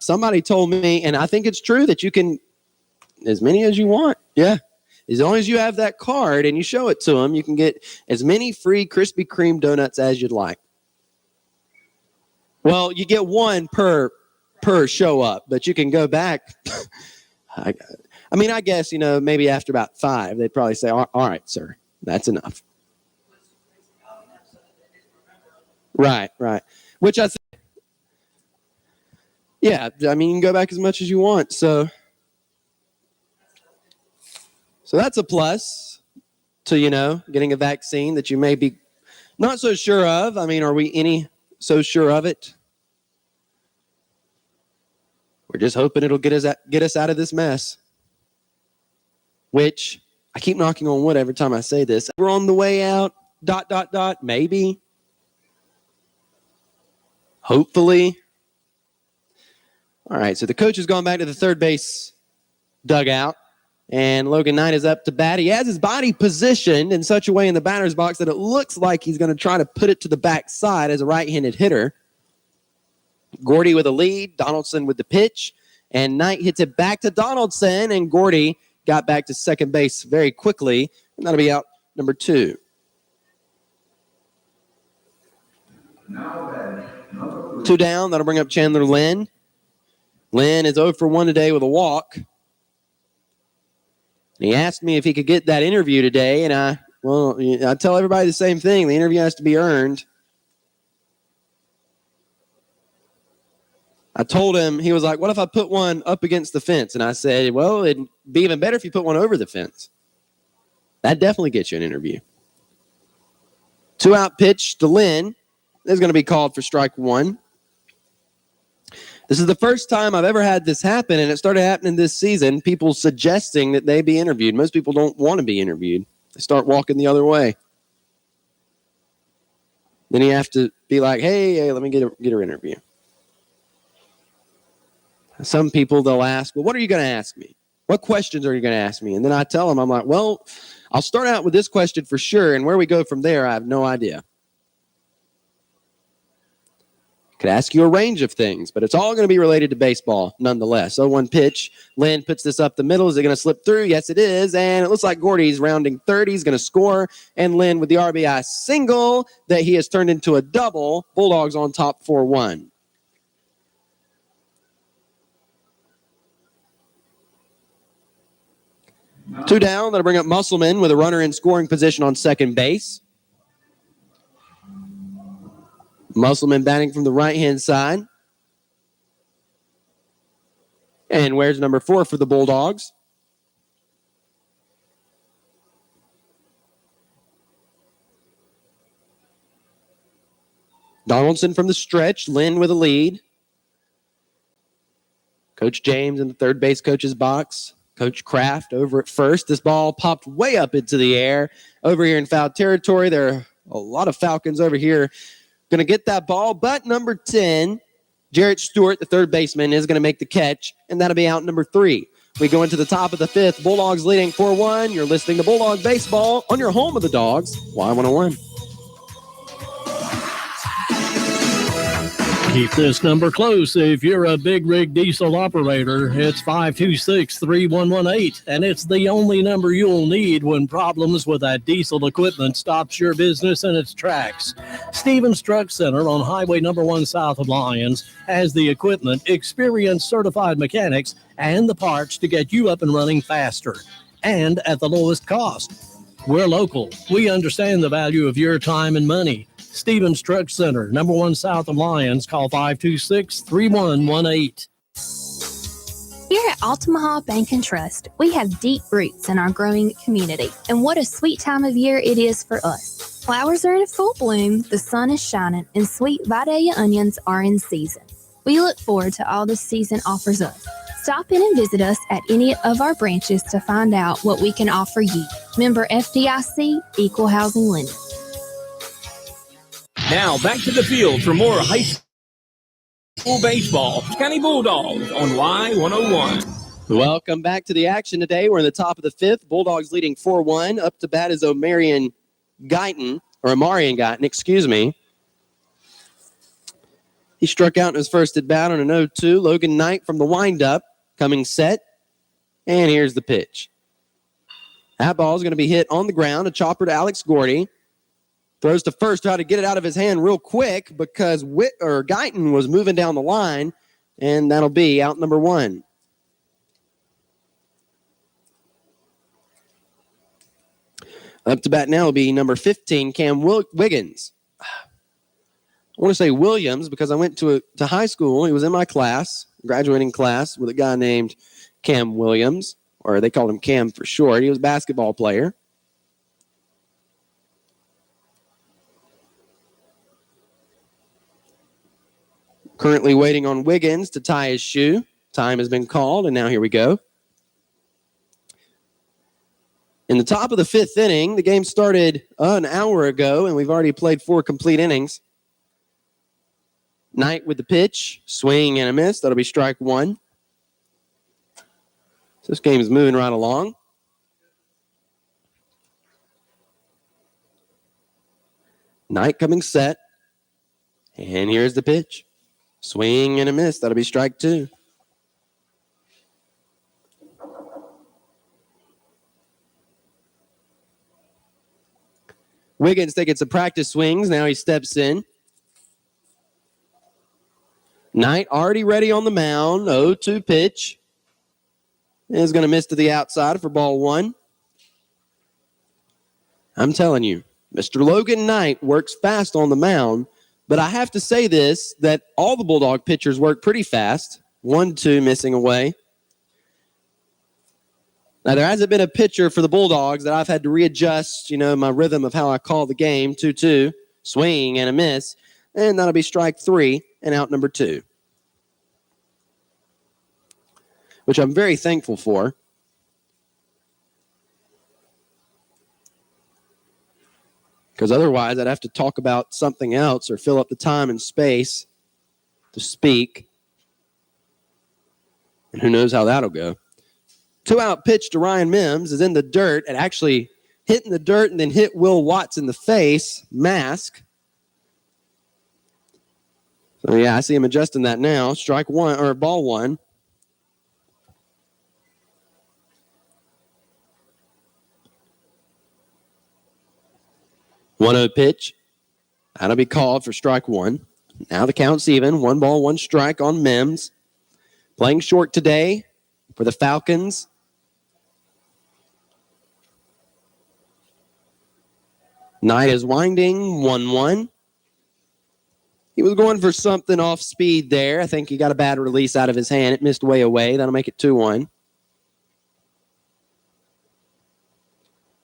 Speaker 2: Somebody told me, and I think it's true, that you can, as many as you want. Yeah. As long as you have that card and you show it to them, you can get as many free Krispy Kreme donuts as you'd like. Well, you get one per show up, but you can go back. I guess, maybe after about 5, they'd probably say, all right, sir, that's enough. Right. Which I think, yeah, you can go back as much as you want. So that's a plus to, getting a vaccine that you may be not so sure of. Are we any so sure of it? We're just hoping it'll get us out of this mess. Which, I keep knocking on wood every time I say this. We're on the way out, ... maybe. Hopefully. All right, so the coach has gone back to the third base dugout. And Logan Knight is up to bat. He has his body positioned in such a way in the batter's box that it looks like he's going to try to put it to the backside as a right-handed hitter. Gordy with a lead, Donaldson with the pitch, and Knight hits it back to Donaldson, and Gordy got back to second base very quickly, and that'll be out number 2. Two down, that'll bring up Chandler Lynn. Lynn is 0 for 1 today with a walk. And he asked me if he could get that interview today, and I tell everybody the same thing. The interview has to be earned. I told him, he was like, what if I put one up against the fence? And I said, well, it'd be even better if you put one over the fence. That definitely gets you an interview. 2-out pitch to Lynn is going to be called for strike 1. This is the first time I've ever had this happen, and it started happening this season. People suggesting that they be interviewed. Most people don't want to be interviewed. They start walking the other way. Then you have to be like, hey, let me get her interview. Some people, they'll ask, well, what are you going to ask me? What questions are you going to ask me? And then I tell them, I'm like, well, I'll start out with this question for sure, and where we go from there, I have no idea. Could ask you a range of things, but it's all going to be related to baseball nonetheless. 0-1 pitch. Lynn puts this up the middle. Is it going to slip through? Yes, it is. And it looks like Gordy's rounding third. He's going to score. And Lynn with the RBI single that he has turned into a double. Bulldogs on top 4-1. Two down. That'll bring up Musselman with a runner in scoring position on second base. Musselman batting from the right-hand side. And where's number 4 for the Bulldogs? Donaldson from the stretch. Lynn with a lead. Coach James in the third base coach's box. Coach Kraft over at first. This ball popped way up into the air. Over here in foul territory, there are a lot of Falcons over here going to get that ball. But number 10, Jarrett Stewart, the third baseman, is going to make the catch, and that'll be out number 3. We go into the top of the 5th. Bulldogs leading 4-1. You're listening to Bulldog Baseball on your home of the Dogs, Y101.
Speaker 12: Keep this number close if you're a big rig diesel operator. It's 526-3118, and it's the only number you'll need when problems with that diesel equipment stops your business in its tracks. Stevens Truck Center on Highway number 1 south of Lyons has the equipment, experienced certified mechanics, and the parts to get you up and running faster and at the lowest cost. We're local. We understand the value of your time and money. Stevens Truck Center, number 1 south of Lyons. Call 526-3118.
Speaker 13: Here at Altamaha Bank and Trust, we have deep roots in our growing community. And what a sweet time of year it is for us. Flowers are in full bloom, the sun is shining, and sweet Vidalia onions are in season. We look forward to all this season offers us. Stop in and visit us at any of our branches to find out what we can offer you. Member FDIC, Equal Housing Lender.
Speaker 1: Now back to the field for more high school baseball. County Bulldogs on Y101.
Speaker 2: Welcome back to the action today. We're in the top of the 5th. Bulldogs leading 4-1. Up to bat is Amarian Guyton. Excuse me. He struck out in his first at bat on an 0-2. Logan Knight from the windup coming set. And here's the pitch. That ball is going to be hit on the ground. A chopper to Alex Gordy. Throws to first, try to get it out of his hand real quick because Guyton was moving down the line, and that'll be out number 1. Up to bat now will be number 15, Cam Wiggins. I want to say Williams because I went to high school. He was in my class, graduating class, with a guy named Cam Williams, or they called him Cam for short. He was a basketball player. Currently waiting on Wiggins to tie his shoe. Time has been called, and now here we go. In the top of the 5th inning, the game started an hour ago, and we've already played 4 complete innings. Knight with the pitch, swing and a miss. That'll be strike 1. So this game is moving right along. Knight coming set, and here's the pitch. Swing and a miss. That'll be strike 2. Wiggins taking some practice swings. Now he steps in. Knight already ready on the mound. 0-2 pitch. Is going to miss to the outside for ball 1. I'm telling you, Mr. Logan Knight works fast on the mound. But I have to say this, that all the Bulldog pitchers work pretty fast. 1-2 missing away. Now, there hasn't been a pitcher for the Bulldogs that I've had to readjust, my rhythm of how I call the game. 2-2, swing and a miss. And that'll be strike 3 and out number 2. Which I'm very thankful for. Because otherwise, I'd have to talk about something else or fill up the time and space to speak. And who knows how that'll go. 2-out pitch to Ryan Mims is in the dirt and actually hit in the dirt and then hit Will Watts in the face. Mask. So, yeah, I see him adjusting that now. Strike 1, or ball 1. One-0 pitch. That'll be called for strike 1. Now the count's even. 1 ball, 1 strike on Mims. Playing short today for the Falcons. Knight is winding. 1-1. He was going for something off speed there. I think he got a bad release out of his hand. It missed way away. That'll make it 2-1.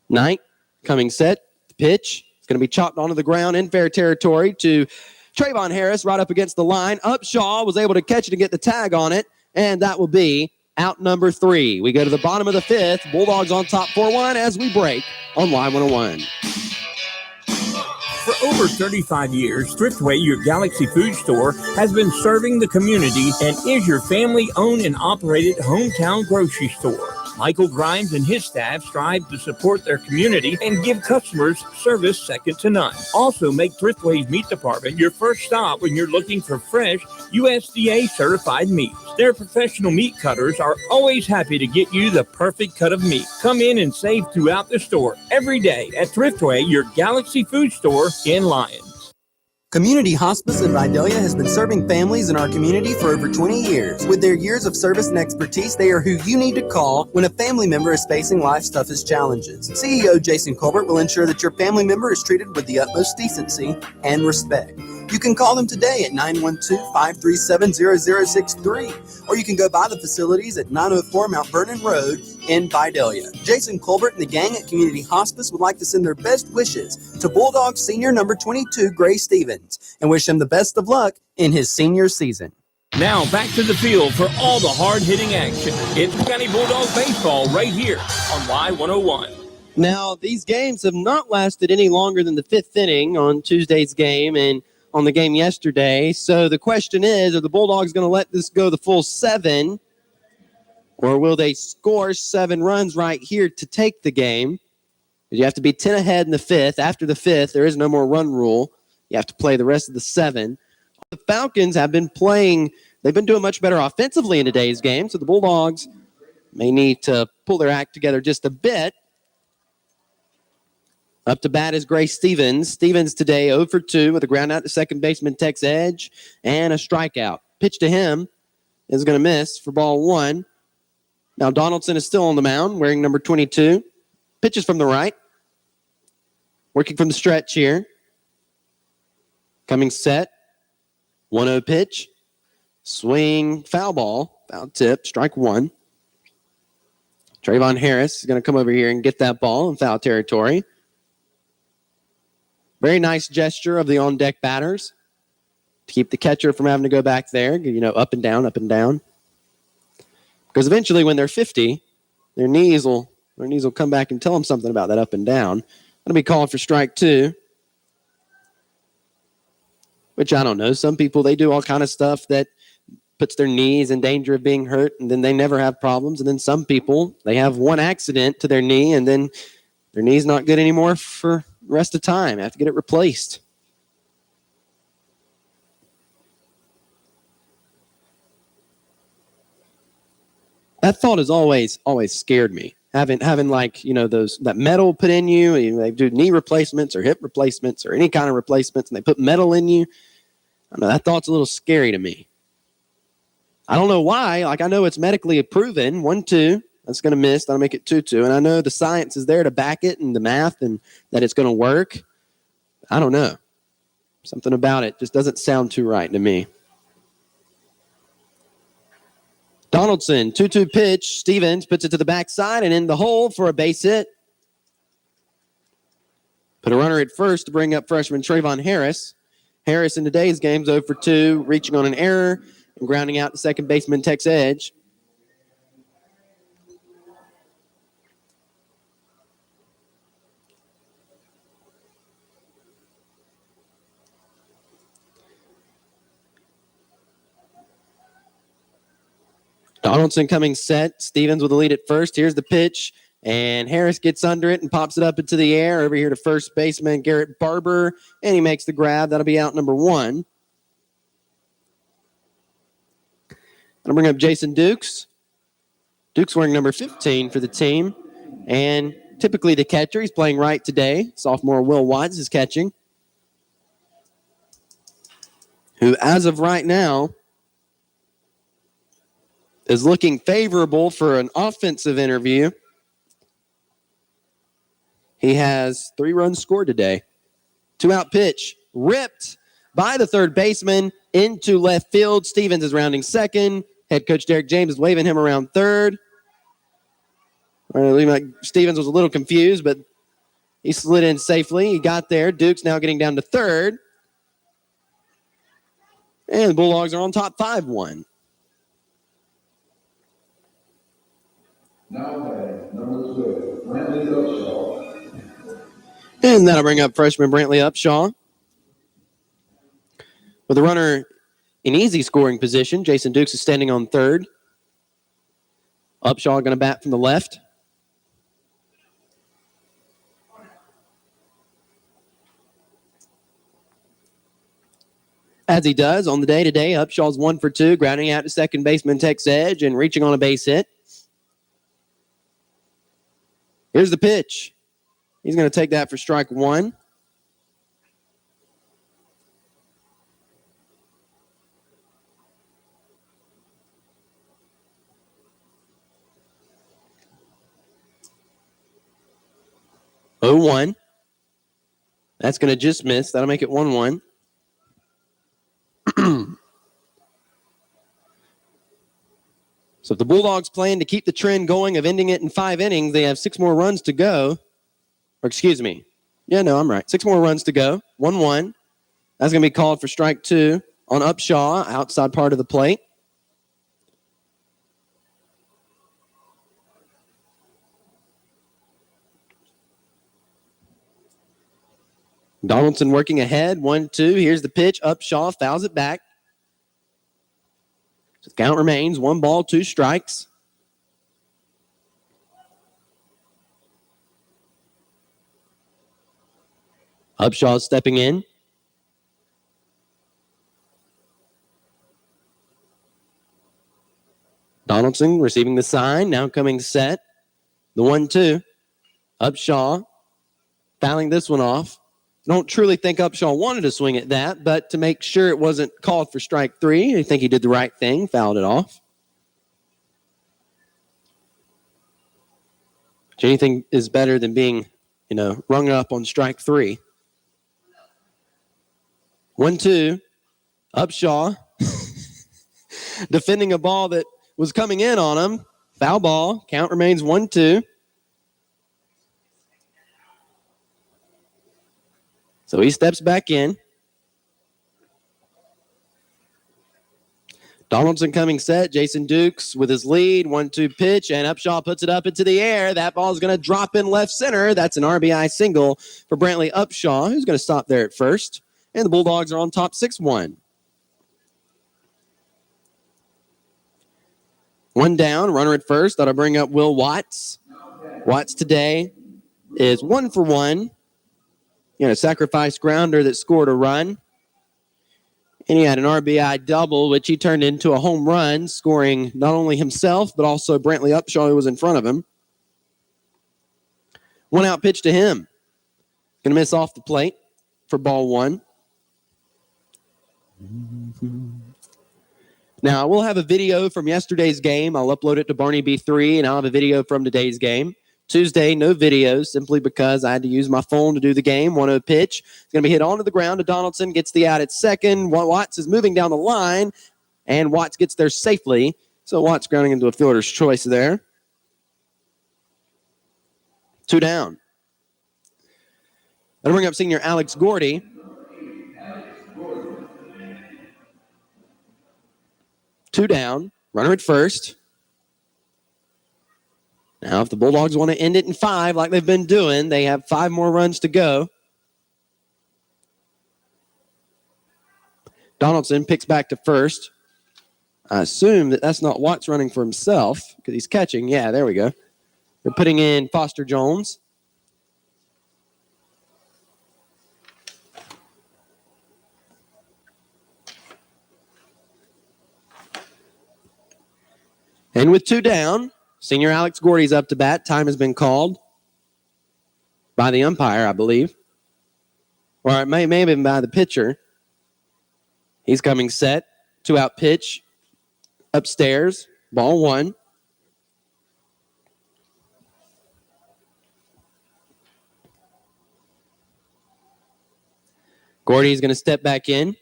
Speaker 2: Knight coming set. The pitch. It's going to be chopped onto the ground in fair territory to Trayvon Harris right up against the line. Upshaw was able to catch it and get the tag on it, and that will be out number 3. We go to the bottom of the 5th. Bulldogs on top 4-1 as we break on Y101.
Speaker 1: For over 35 years, Thriftway, your Galaxy food store, has been serving the community and is your family-owned and operated hometown grocery store. Michael Grimes and his staff strive to support their community and give customers service second to none. Also, make Thriftway's meat department your first stop when you're looking for fresh USDA certified meats. Their professional meat cutters are always happy to get you the perfect cut of meat. Come in and save throughout the store every day at Thriftway, your Galaxy food store in Lyons.
Speaker 3: Community Hospice in Vidalia has been serving families in our community for over 20 years. With their years of service and expertise, they are who you need to call when a family member is facing life's toughest challenges. CEO Jason Colbert will ensure that your family member is treated with the utmost decency and respect. You can call them today at 912-537-0063, or you can go by the facilities at 904 Mount Vernon Road in Vidalia. Jason Colbert and the gang at Community Hospice would like to send their best wishes to Bulldog Senior number 22, Gray Stevens, and wish him the best of luck in his senior season.
Speaker 1: Now back to the field for all the hard-hitting action. It's County Bulldog Baseball right here on Y101.
Speaker 2: Now, these games have not lasted any longer than the 5th inning on Tuesday's game and on the game yesterday. So the question is, are the Bulldogs going to let this go the full 7, or will they score 7 runs right here to take the game? You have to be 10 ahead in the 5th. After the 5th, there is no more run rule. You have to play the rest of the 7. The Falcons have been playing, they've been doing much better offensively in today's game, so the Bulldogs may need to pull their act together just a bit. Up to bat is Gray Stevens. Stevens today 0 for 2 with a ground out to second baseman Tex Edge and a strikeout. Pitch to him is going to miss for ball 1. Now Donaldson is still on the mound wearing number 22. Pitches from the right. Working from the stretch here. Coming set. 1-0 pitch. Swing, foul ball. Foul tip, strike 1. Trayvon Harris is going to come over here and get that ball in foul territory. Very nice gesture of the on-deck batters to keep the catcher from having to go back there, up and down, up and down. Because eventually when they're 50, their knees will come back and tell them something about that up and down. Going to be calling for strike 2. Which I don't know. Some people, they do all kind of stuff that puts their knees in danger of being hurt, and then they never have problems. And then some people, they have one accident to their knee, and then their knee's not good anymore for the rest of the time. Have to get it replaced. That thought has always scared me. Having that metal put in you. They do knee replacements or hip replacements or any kind of replacements, and they put metal in you. I know that thought's a little scary to me. I don't know why. I know it's medically proven. 1-2. That's going to miss. That'll make it 2-2. And I know the science is there to back it and the math and that it's going to work. I don't know. Something about it just doesn't sound too right to me. Donaldson, 2-2 pitch. Stevens puts it to the backside and in the hole for a base hit. Put a runner at first to bring up freshman Trayvon Harris. Harris in today's game's 0 for 2, reaching on an error and grounding out to second baseman Tex Edge. Donaldson coming set. Stevens with the lead at first. Here's the pitch. And Harris gets under it and pops it up into the air. Over here to first baseman Garrett Barber. And he makes the grab. That'll be out number 1. I'll bring up Jason Dukes. Dukes wearing number 15 for the team. And typically the catcher. He's playing right today. Sophomore Will Watts is catching. Who, as of right now, is looking favorable for an offensive interview. He has 3 runs scored today. 2-out pitch. Ripped by the third baseman into left field. Stevens is rounding second. Head coach Derek James is waving him around third. Stevens was a little confused, but he slid in safely. He got there. Duke's now getting down to third. And the Bulldogs are on top 5-1. And that'll bring up freshman Brantley Upshaw. With a runner in easy scoring position, Jason Dukes is standing on third. Upshaw going to bat from the left. As he does on the day today, Upshaw's 1 for 2, grounding out to second baseman Tex Edge and reaching on a base hit. Here's the pitch. He's going to take that for strike 1. Oh, 1. That's going to just miss. That'll make it 1-1. So if the Bulldogs plan to keep the trend going of ending it in 5 innings, they have 6 more runs to go. Or excuse me. Yeah, no, I'm right. 6 more runs to go. 1-1. That's going to be called for strike 2 on Upshaw, outside part of the plate. Donaldson working ahead. 1-2. Here's the pitch. Upshaw fouls it back. So the count remains 1 ball, 2 strikes. Upshaw stepping in. Donaldson receiving the sign. Now coming set. The 1-2. Upshaw fouling this one off. Don't truly think Upshaw wanted to swing at that, but to make sure it wasn't called for strike 3, I think he did the right thing, fouled it off. Which anything is better than being, rung up on strike 3. 1-2. Upshaw defending a ball that was coming in on him. Foul ball. Count remains 1-2. So he steps back in. Donaldson coming set. Jason Dukes with his lead. 1-2 pitch, and Upshaw puts it up into the air. That ball is going to drop in left center. That's an RBI single for Brantley Upshaw, who's going to stop there at first. And the Bulldogs are on top 6-1. 1 down, runner at first. That'll bring up Will Watts. Watts today is 1 for 1. A sacrifice grounder that scored a run. And he had an RBI double, which he turned into a home run, scoring not only himself, but also Brantley Upshaw, who was in front of him. 1 out pitch to him. Going to miss off the plate for ball 1. Now, we'll have a video from yesterday's game. I'll upload it to Barney B3, and I'll have a video from today's game. Tuesday, no videos, simply because I had to use my phone to do the game. 1-0 pitch. It's going to be hit onto the ground to Donaldson. Gets the out at second. Watts is moving down the line, and Watts gets there safely. So Watts grounding into a fielder's choice there. 2 down. That'll bring up senior Alex Gordy. Two down. Runner at first. Now, if the Bulldogs want to end it in 5 like they've been doing, they have 5 more runs to go. Donaldson picks back to first. I assume that's not Watts running for himself because he's catching. Yeah, there we go. They're putting in Foster Jones. And with 2 down, senior Alex Gordy's up to bat. Time has been called by the umpire, I believe. Or it may have been by the pitcher. He's coming set. 2-out pitch. Upstairs. Ball 1. Gordy's going to step back in.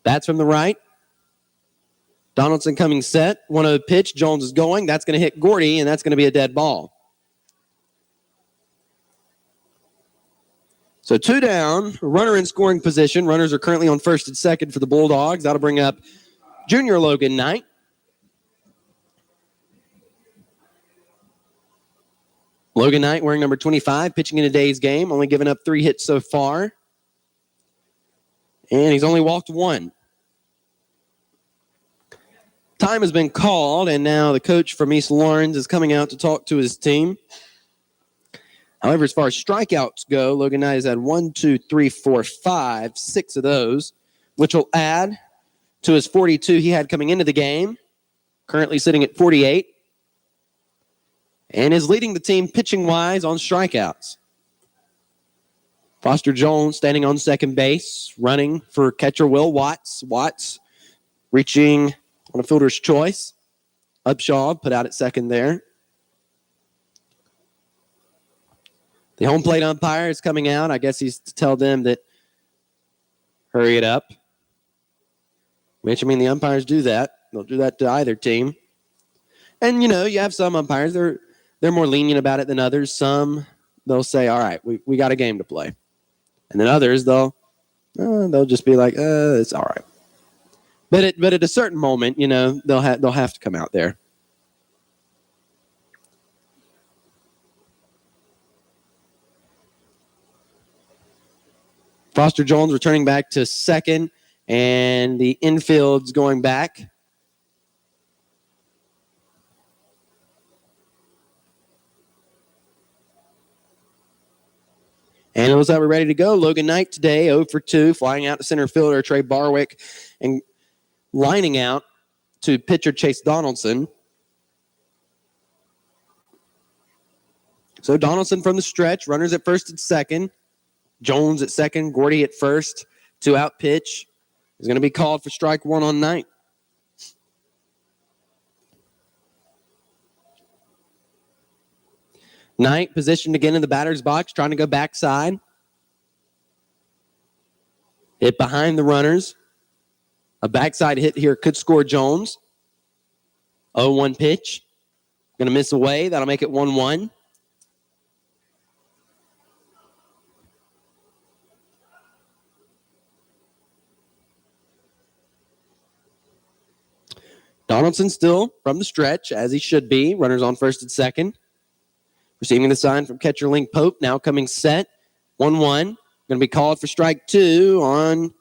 Speaker 2: That's from the right. Donaldson coming set. 1-0 pitch. Jones is going. That's going to hit Gordy, and that's going to be a dead ball. So 2 down, runner in scoring position. Runners are currently on first and second for the Bulldogs. That'll bring up junior Logan Knight. Logan Knight wearing number 25, pitching in today's game, only giving up 3 hits so far. And he's only walked 1. Time has been called, and now the coach from East Lawrence is coming out to talk to his team. However, as far as strikeouts go, Logan Knight has had 1, 2, 3, 4, 5, 6 of those, which will add to his 42 he had coming into the game, currently sitting at 48, and is leading the team pitching-wise on strikeouts. Foster Jones standing on second base, running for catcher Will Watts. Watts reaching on a fielder's choice. Upshaw put out at second there. The home plate umpire is coming out. I guess he's to tell them that hurry it up. Which, I mean, the umpires do that. They'll do that to either team. And, you know, you have some umpires, they're more lenient about it than others. Some, they'll say, all right, we got a game to play. And then others, they'll just be like, it's all right. But at a certain moment, you know, they'll have to come out there. Foster Jones returning back to second, and the infield's going back. And it looks like we're ready to go. Logan Knight today, 0 for 2, flying out to center fielder Trey Barwick and lining out to pitcher Chase Donaldson. So Donaldson from the stretch, runners at first and second. Jones at second, Gordy at first. 2-out pitch is going to be called for strike 1 on Knight. Knight positioned again in the batter's box, trying to go backside. Hit behind the runners. A backside hit here could score Jones. 0-1 pitch. Going to miss away. That'll make it 1-1. Donaldson still from the stretch, as he should be. Runners on first and second. Receiving the sign from catcher Link Pope. Now coming set. 1-1. Going to be called for strike 2 on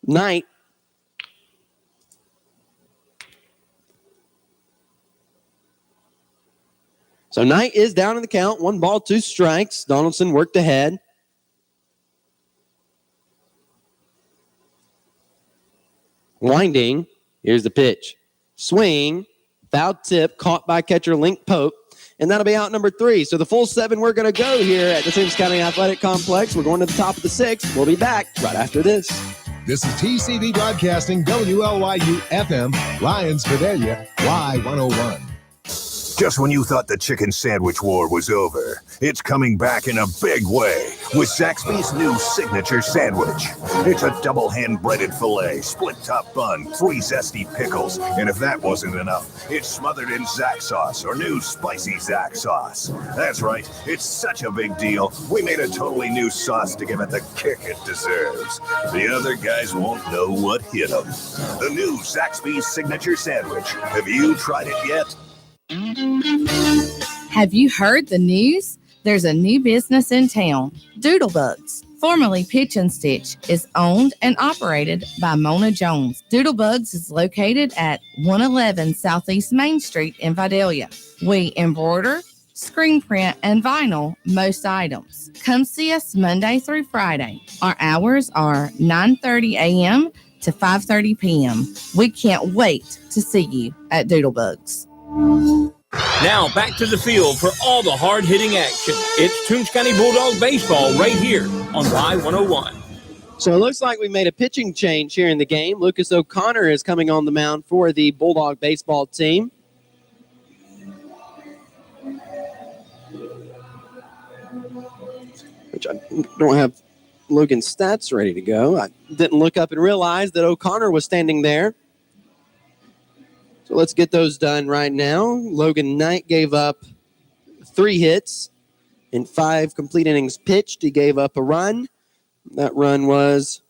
Speaker 2: Knight. So Knight is down in the count. 1 ball, 2 strikes. Donaldson worked ahead. Winding. Here's the pitch. Swing. Foul tip caught by catcher Link Pope. And that'll be out number 3. So the full 7 we're going to go here at the Toombs County Athletic Complex. We're going to the top of the 6th. We'll be back right after this.
Speaker 6: This is TCV Broadcasting, WLYU FM, Lions Fidelia, Y101.
Speaker 4: Just when you thought the chicken sandwich war was over, it's coming back in a big way with Zaxby's new signature sandwich. It's a double hand-breaded filet, split-top bun, 3 zesty pickles, and if that wasn't enough, it's smothered in Zax sauce or new spicy Zax sauce. That's right, it's such a big deal, we made a totally new sauce to give it the kick it deserves. The other guys won't know what hit them. The new Zaxby's signature sandwich. Have you tried it yet?
Speaker 5: Have you heard the news? There's a new business in town. Doodlebugs, formerly Pitch and Stitch, is owned and operated by Mona Jones. Doodlebugs is located at 111 Southeast Main Street in Vidalia. We embroider, screen print, and vinyl most items. Come see us Monday through Friday. Our hours are 9:30 a.m. to 5:30 p.m. We can't wait to see you at Doodlebugs.
Speaker 1: Now back to the field for all the hard-hitting action. It's Toombs County Bulldog Baseball right here on Y101.
Speaker 2: So it looks like we made a pitching change here in the game. Lucas O'Connor is coming on the mound for the Bulldog baseball team. Which I don't have Logan's stats ready to go. I didn't look up and realize that O'Connor was standing there. So let's get those done right now. Logan Knight gave up 3 hits In 5 complete innings pitched, he gave up a run. That run was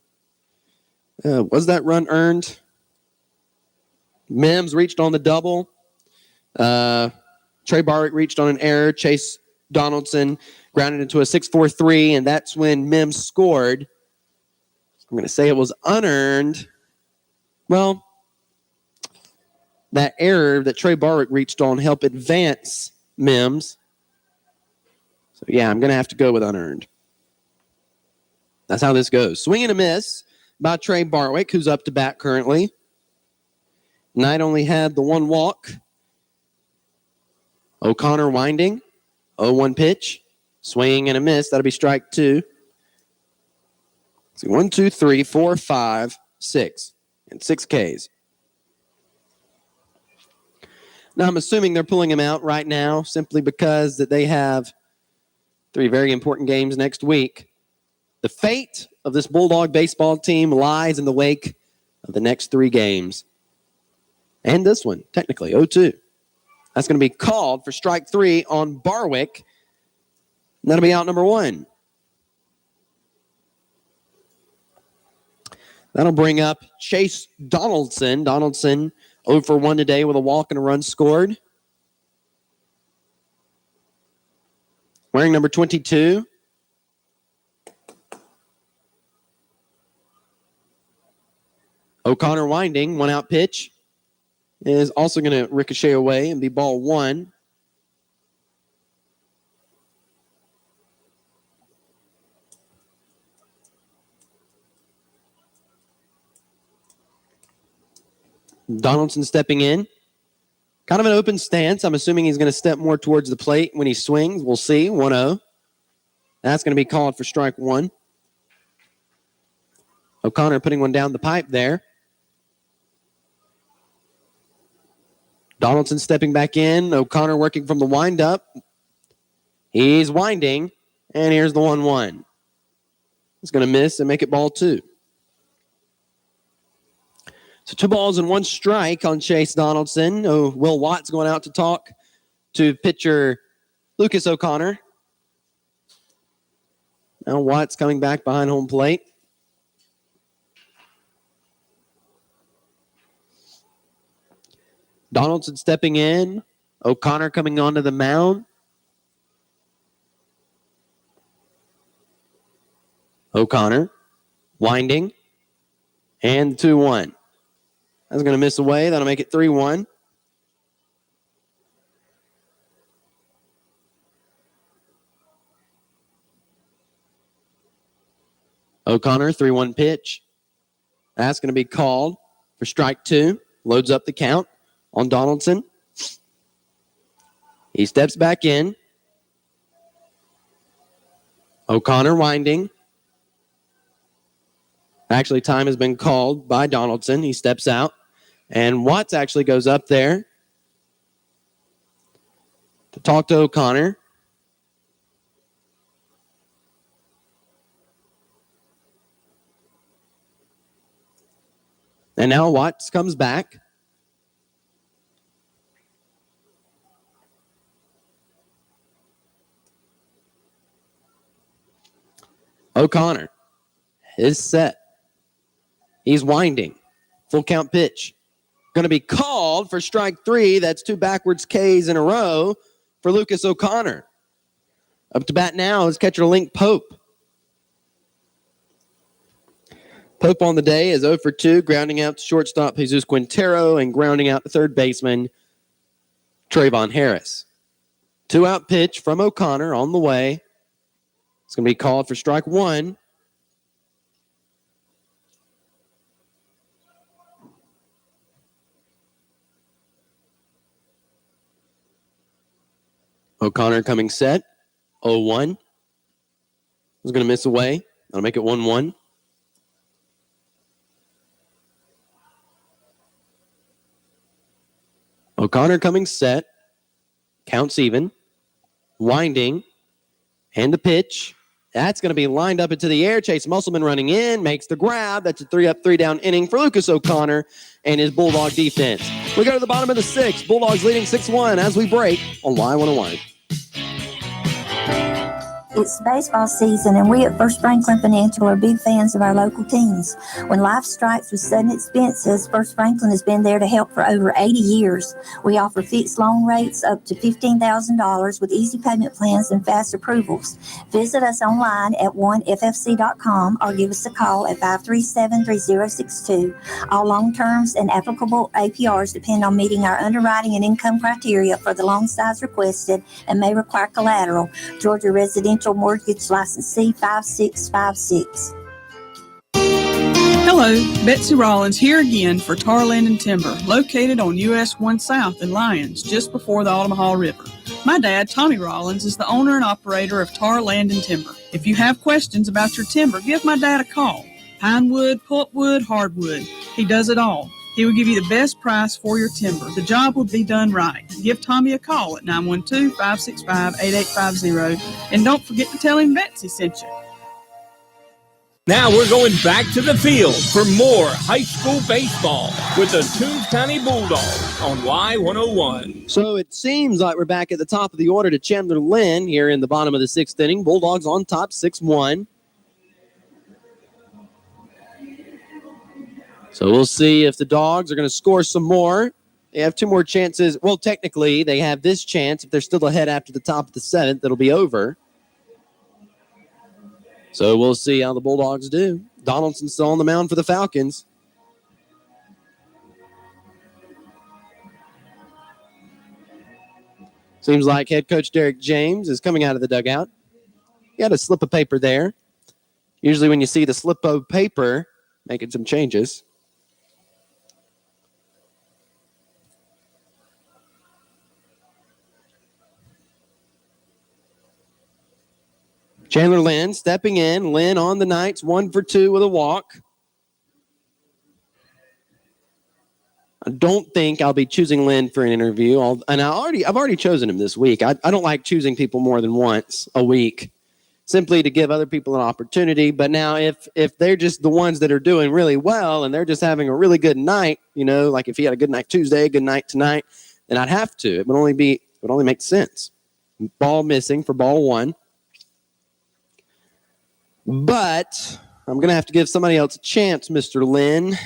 Speaker 2: that run earned? Mims reached on the double. Trey Barwick reached on an error. Chase Donaldson grounded into a 6-4-3, and that's when Mims scored. I'm going to say it was unearned. Well, that error that Trey Barwick reached on helped advance Mims. So, yeah, I'm going to have to go with unearned. That's how this goes. Swing and a miss by Trey Barwick, who's up to bat currently. Knight only had the 1 walk. O'Connor winding. 0-1 pitch. Swing and a miss. That'll be strike 2. So 1, 2, 3, 4, 5, 6. And 6 Ks. Now, I'm assuming they're pulling him out right now simply because that they have 3 very important games next week. The fate of this Bulldog baseball team lies in the wake of the next 3 games. And this one, technically, 0-2. That's going to be called for strike 3 on Barwick. That'll be out number 1. That'll bring up Chase Donaldson. Donaldson 0 for 1 today with a walk and a run scored. Wearing number 22. O'Connor winding, 1-out pitch. Is also going to ricochet away and be ball 1. Donaldson stepping in. Kind of an open stance. I'm assuming he's going to step more towards the plate when he swings. We'll see. 1-0. That's going to be called for strike 1. O'Connor putting one down the pipe there. Donaldson stepping back in. O'Connor working from the windup. He's winding. And here's the 1-1. It's going to miss and make it ball 2. So 2 balls and 1 strike on Chase Donaldson. Will Watts going out to talk to pitcher Lucas O'Connor. Now Watts coming back behind home plate. Donaldson stepping in. O'Connor coming onto the mound. O'Connor winding. And 2-1. That's going to miss away. That'll make it 3-1. O'Connor, 3-1 pitch. That's going to be called for strike 2. Loads up the count on Donaldson. He steps back in. O'Connor winding. Actually, time has been called by Donaldson. He steps out. And Watts actually goes up there to talk to O'Connor. And now Watts comes back. O'Connor is set. He's winding. Full count pitch. Going to be called for strike 3. That's 2 backwards Ks in a row for Lucas O'Connor. Up to bat now is catcher Link Pope. Pope on the day is 0 for 2, grounding out to shortstop Jesus Quintero and grounding out to third baseman Trayvon Harris. 2-out pitch from O'Connor on the way. It's going to be called for strike 1. O'Connor coming set. 0-1. He's going to miss away. That'll make it 1-1. O'Connor coming set. Counts even. Winding. And the pitch. That's going to be lined up into the air. Chase Musselman running in. Makes the grab. That's a 3-up, 3-down inning for Lucas O'Connor and his Bulldog defense. We go to the bottom of the 6th. Bulldogs leading 6-1 as we break on Y101.
Speaker 7: It's baseball season, and we at First Franklin Financial are big fans of our local teams. When life strikes with sudden expenses, First Franklin has been there to help for over 80 years. We offer fixed loan rates up to $15,000 with easy payment plans and fast approvals. Visit us online at oneffc.com or give us a call at 537-3062. All loan terms and applicable APRs depend on meeting our underwriting and income criteria for the loan size requested and may require collateral. Georgia Residential Mortgage Licensee 5656.
Speaker 8: Hello, Betsy Rollins here again for Tar Land and Timber, located on US 1 South in Lyons, just before the Omaha River. My dad, Tommy Rollins, is the owner and operator of Tar Land and Timber. If you have questions about your timber, give my dad a call. Pine wood, pulpwood, hardwood. He does it all. He will give you the best price for your timber. The job will be done right. Give Tommy a call at 912-565-8850. And don't forget to tell him Betsy sent you.
Speaker 1: Now we're going back to the field for more high school baseball with the Toombs County Bulldogs on Y101.
Speaker 2: So it seems like we're back at the top of the order to Chandler Lynn here in the bottom of the sixth inning. Bulldogs on top 6-1. So we'll see if the Dogs are going to score some more. They have two more chances. Well, technically, they have this chance. If they're still ahead after the top of the seventh, it'll be over. So we'll see how the Bulldogs do. Donaldson's still on the mound for the Falcons. Seems like head coach Derek James is coming out of the dugout. He had a slip of paper there. Usually when you see the slip of paper, making some changes. Chandler Lynn stepping in. Lynn on the Knights, 1 for 2 with a walk. I don't think I'll be choosing Lynn for an interview. I've already chosen him this week. I don't like choosing people more than once a week, simply to give other people an opportunity. But now if they're just the ones that are doing really well and they're just having a really good night, like if he had a good night Tuesday, good night tonight, then I'd have to. It would only make sense. Ball missing for ball one. But I'm going to have to give somebody else a chance, Mr. Lynn. I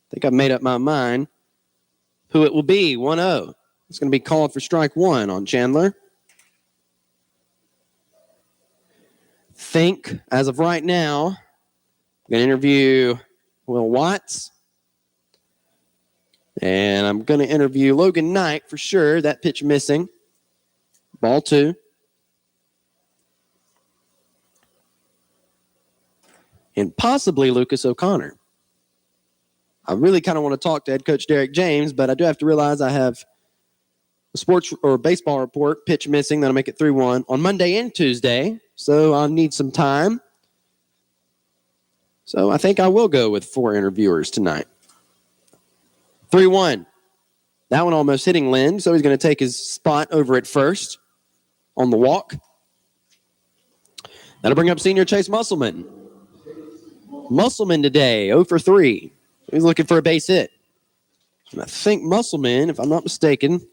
Speaker 2: think I've made up my mind who it will be. 1-0. It's going to be called for strike one on Chandler. Think, as of right now, I'm going to interview Will Watts. And I'm going to interview Logan Knight for sure. That pitch missing. Ball two. And possibly Lucas O'Connor. I really kind of want to talk to head coach Derek James, but I do have to realize I have a sports or baseball report, pitch missing, that'll make it 3-1 on Monday and Tuesday. So I'll need some time. So I think I will go with 4 interviewers tonight. 3-1. That one almost hitting Lynn, so he's going to take his spot over at first on the walk. That'll bring up senior Chase Musselman. Musselman today, 0 for 3. He's looking for a base hit. And I think Musselman, if I'm not mistaken,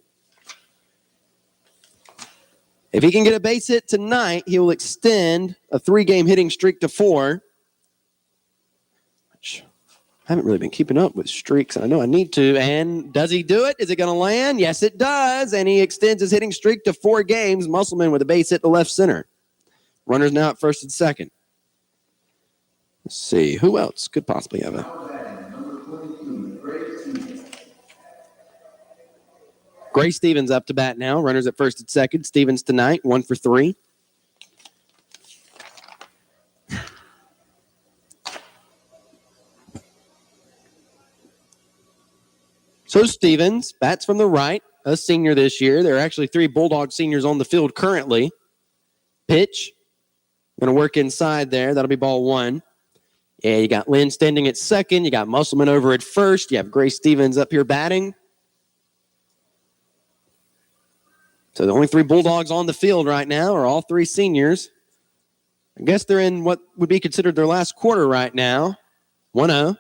Speaker 2: if he can get a base hit tonight, he will extend a 3-game hitting streak to 4. Which I haven't really been keeping up with streaks. I know I need to. And does he do it? Is it going to land? Yes, it does. And he extends his hitting streak to 4 games. Musselman with a base hit to left center. Runners now at first and second. Let's see. Who else could possibly have a... Gray Stevens up to bat now. Runners at first and second. Stevens tonight, 1 for 3. So Stevens bats from the right, a senior this year. There are actually 3 Bulldog seniors on the field currently. Pitch. Going to work inside there. That'll be ball 1. Yeah, you got Lynn standing at second. You got Musselman over at first. You have Gray Stevens up here batting. So the only 3 Bulldogs on the field right now are all 3 seniors. I guess they're in what would be considered their last quarter right now. 1-0.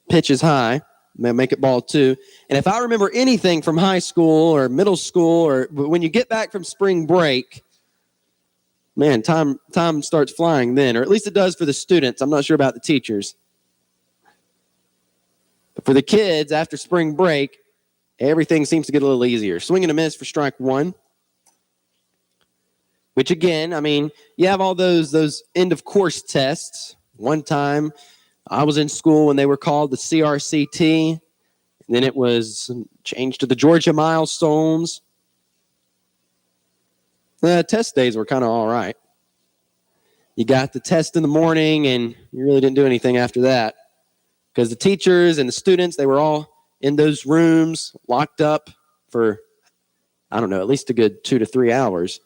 Speaker 2: Pitch is high. Make it ball 2. And if I remember anything from high school or middle school or when you get back from spring break, Man, time starts flying then, or at least it does for the students. I'm not sure about the teachers. But for the kids, after spring break, everything seems to get a little easier. Swing and a miss for strike one. Which again, I mean, you have all those end of course tests. One time I was in school when they were called the CRCT, and then it was changed to the Georgia Milestones. The test days were kind of all right. You got the test in the morning, and you really didn't do anything after that because the teachers and the students, they were all in those rooms, locked up for, I don't know, at least a good 2 to 3 hours.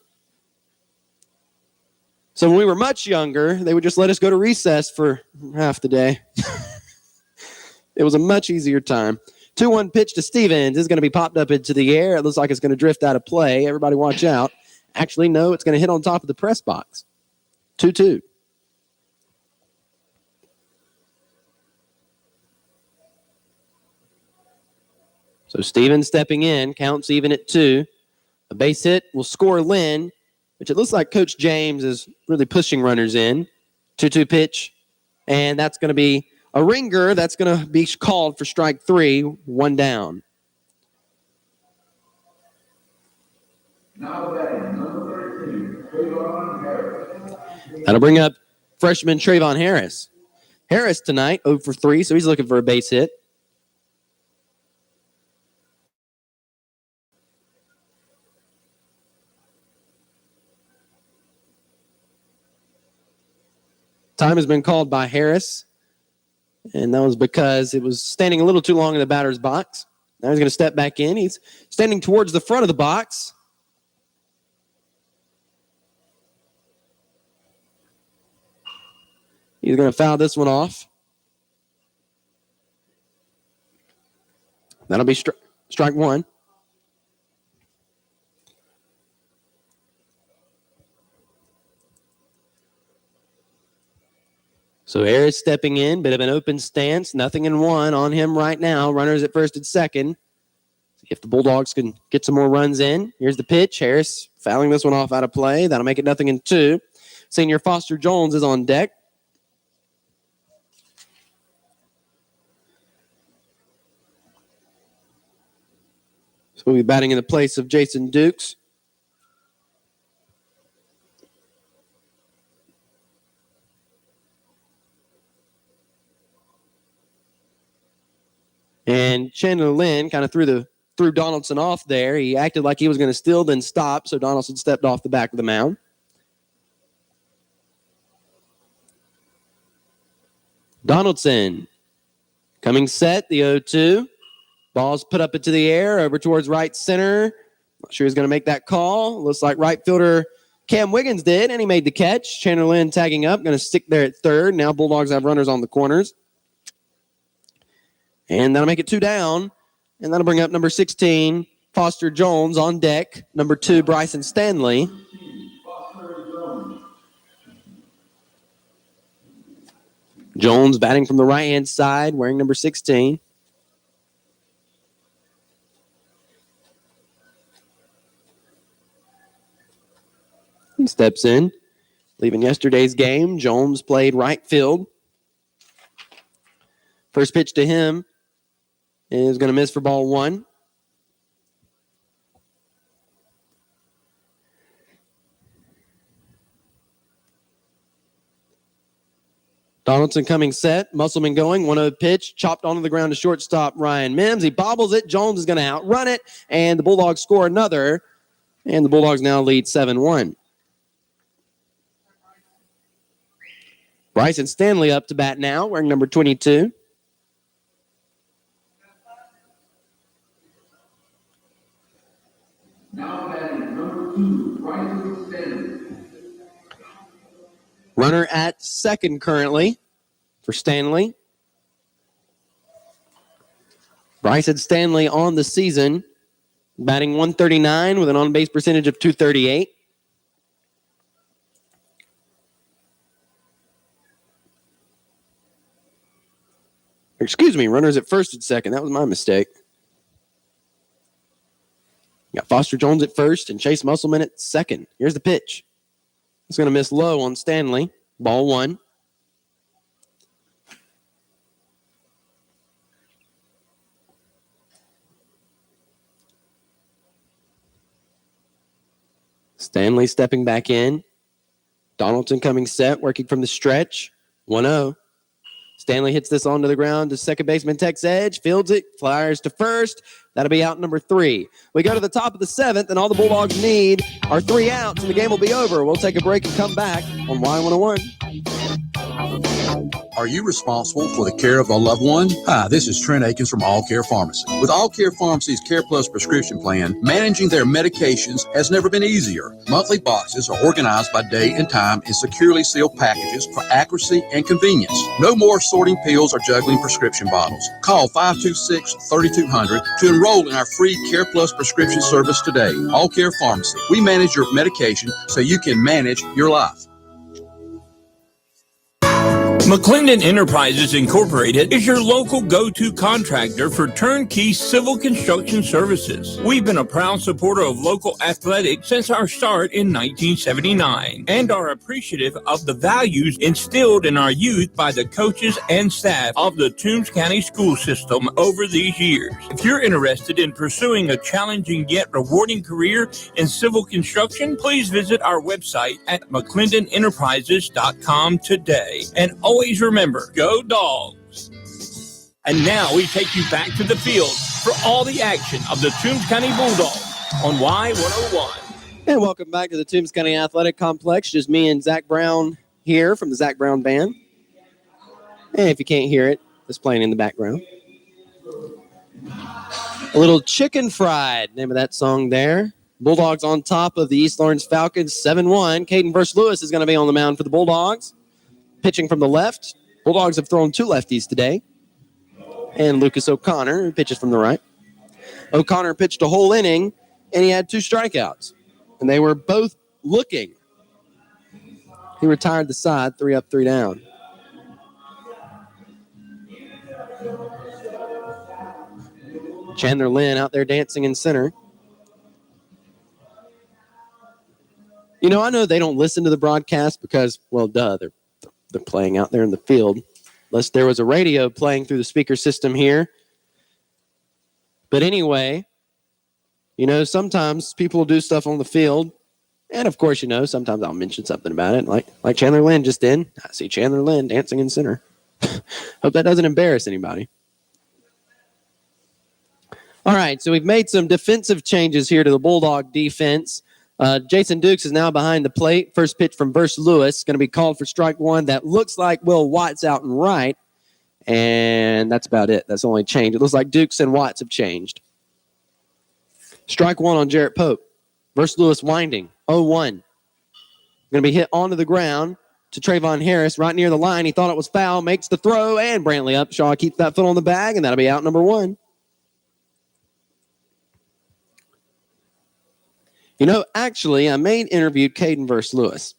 Speaker 2: So when we were much younger, they would just let us go to recess for half the day. It was a much easier time. 2-1 pitch to Stevens is going to be popped up into the air. It looks like it's going to drift out of play. Everybody watch out. Actually, no, it's going to hit on top of the press box. 2-2. So Stevens stepping in, counts even at 2. A base hit will score Lynn, which it looks like Coach James is really pushing runners in. 2-2 pitch, and that's going to be a ringer. That's going to be called for strike 3, 1 down.
Speaker 14: Now batting, number 13, Trayvon Harris.
Speaker 2: That'll bring up freshman Trayvon Harris. Harris tonight, 0 for 3, so he's looking for a base hit. Time has been called by Harris, and that was because it was standing a little too long in the batter's box. Now he's going to step back in. He's standing towards the front of the box. He's going to foul this one off. That'll be strike 1. So Harris stepping in, bit of an open stance, 0-1 on him right now. Runners at first and second. If the Bulldogs can get some more runs in, here's the pitch. Harris fouling this one off out of play. That'll make it 0-2. Senior Foster Jones is on deck. So we'll be batting in the place of Jason Dukes. And Chandler Lynn kind of threw Donaldson off there. He acted like he was going to steal, then stop, so Donaldson stepped off the back of the mound. Donaldson coming set, the 0-2. Ball's put up into the air, over towards right center. Not sure he's going to make that call. Looks like right fielder Cam Wiggins did, and he made the catch. Chandler Lynn tagging up, going to stick there at third. Now Bulldogs have runners on the corners. And that'll make it 2 down. And that'll bring up number 16, Foster Jones on deck. Number 2, Bryson Stanley. Jones batting from the right-hand side, wearing number 16. He steps in. Leaving yesterday's game, Jones played right field. First pitch to him is going to miss for ball 1. Donaldson coming set. Musselman going. 1-0 pitch. Chopped onto the ground to shortstop Ryan Mims. He bobbles it. Jones is going to outrun it. And the Bulldogs score another. And the Bulldogs now lead 7-1. Bryson Stanley up to bat now, wearing number 22.
Speaker 14: Now batting, number 2, Bryson Stanley.
Speaker 2: Runner at second currently for Stanley. Bryson Stanley on the season, batting 139 with an on-base percentage of 238. Excuse me, runners at first and second. That was my mistake. Got Foster Jones at first and Chase Musselman at second. Here's the pitch. It's going to miss low on Stanley. Ball one. Stanley stepping back in. Donaldson coming set, working from the stretch. 1-0. Stanley hits this onto the ground to second baseman Tex Edge, fields it, flyers to first. That'll be out number 3. We go to the top of the 7th, and all the Bulldogs need are 3 outs, and the game will be over. We'll take a break and come back on Y101.
Speaker 9: Are you responsible for the care of a loved one? Hi, this is Trent Akins from All Care Pharmacy. With All Care Pharmacy's Care Plus prescription plan, managing their medications has never been easier. Monthly boxes are organized by date and time in securely sealed packages for accuracy and convenience. No more sorting pills or juggling prescription bottles. Call 526-3200 to enroll in our free Care Plus prescription service today. All Care Pharmacy. We manage your medication so you can manage your life.
Speaker 1: McClendon Enterprises Incorporated is your local go-to contractor for turnkey civil construction services. We've been a proud supporter of local athletics since our start in 1979 and are appreciative of the values instilled in our youth by the coaches and staff of the Toombs County school system over these years. If you're interested in pursuing a challenging yet rewarding career in civil construction, please visit our website at mcclendenenterprises.com today. And always remember, go Dogs. And now we take you back to the field for all the action of the Toombs County Bulldogs on Y101.
Speaker 2: And welcome back to the Toombs County Athletic Complex. Just me and Zach Brown here from the Zach Brown Band. And if you can't hear it, it's playing in the background. A little Chicken Fried, name of that song there. Bulldogs on top of the East Lawrence Falcons, 7-1. Caden Verse Lewis is going to be on the mound for the Bulldogs. Pitching from the left. Bulldogs have thrown 2 lefties today. And Lucas O'Connor, who pitches from the right. O'Connor pitched a whole inning, and he had 2 strikeouts. And they were both looking. He retired the side, 3 up, 3 down. Chandler Lynn out there dancing in center. You know, I know they don't listen to the broadcast because, well, duh, they're playing out there in the field. Unless there was a radio playing through the speaker system here. But anyway, you know, sometimes people do stuff on the field. And, of course, you know, sometimes I'll mention something about it. Like Chandler Lynn just did. I see Chandler Lynn dancing in center. Hope that doesn't embarrass anybody. All right, so we've made some defensive changes here to the Bulldog defense. Jason Dukes is now behind the plate. First pitch from Verse Lewis. Going to be called for strike 1. That looks like Will Watts out and right. And that's about it. That's the only change. It looks like Dukes and Watts have changed. Strike 1 on Jarrett Pope. Verse Lewis winding. 0-1. Going to be hit onto the ground to Trayvon Harris right near the line. He thought it was foul. Makes the throw. And Brantley Upshaw keeps that foot on the bag. And that'll be out number 1. You know, actually, I interviewed Caden Verse Lewis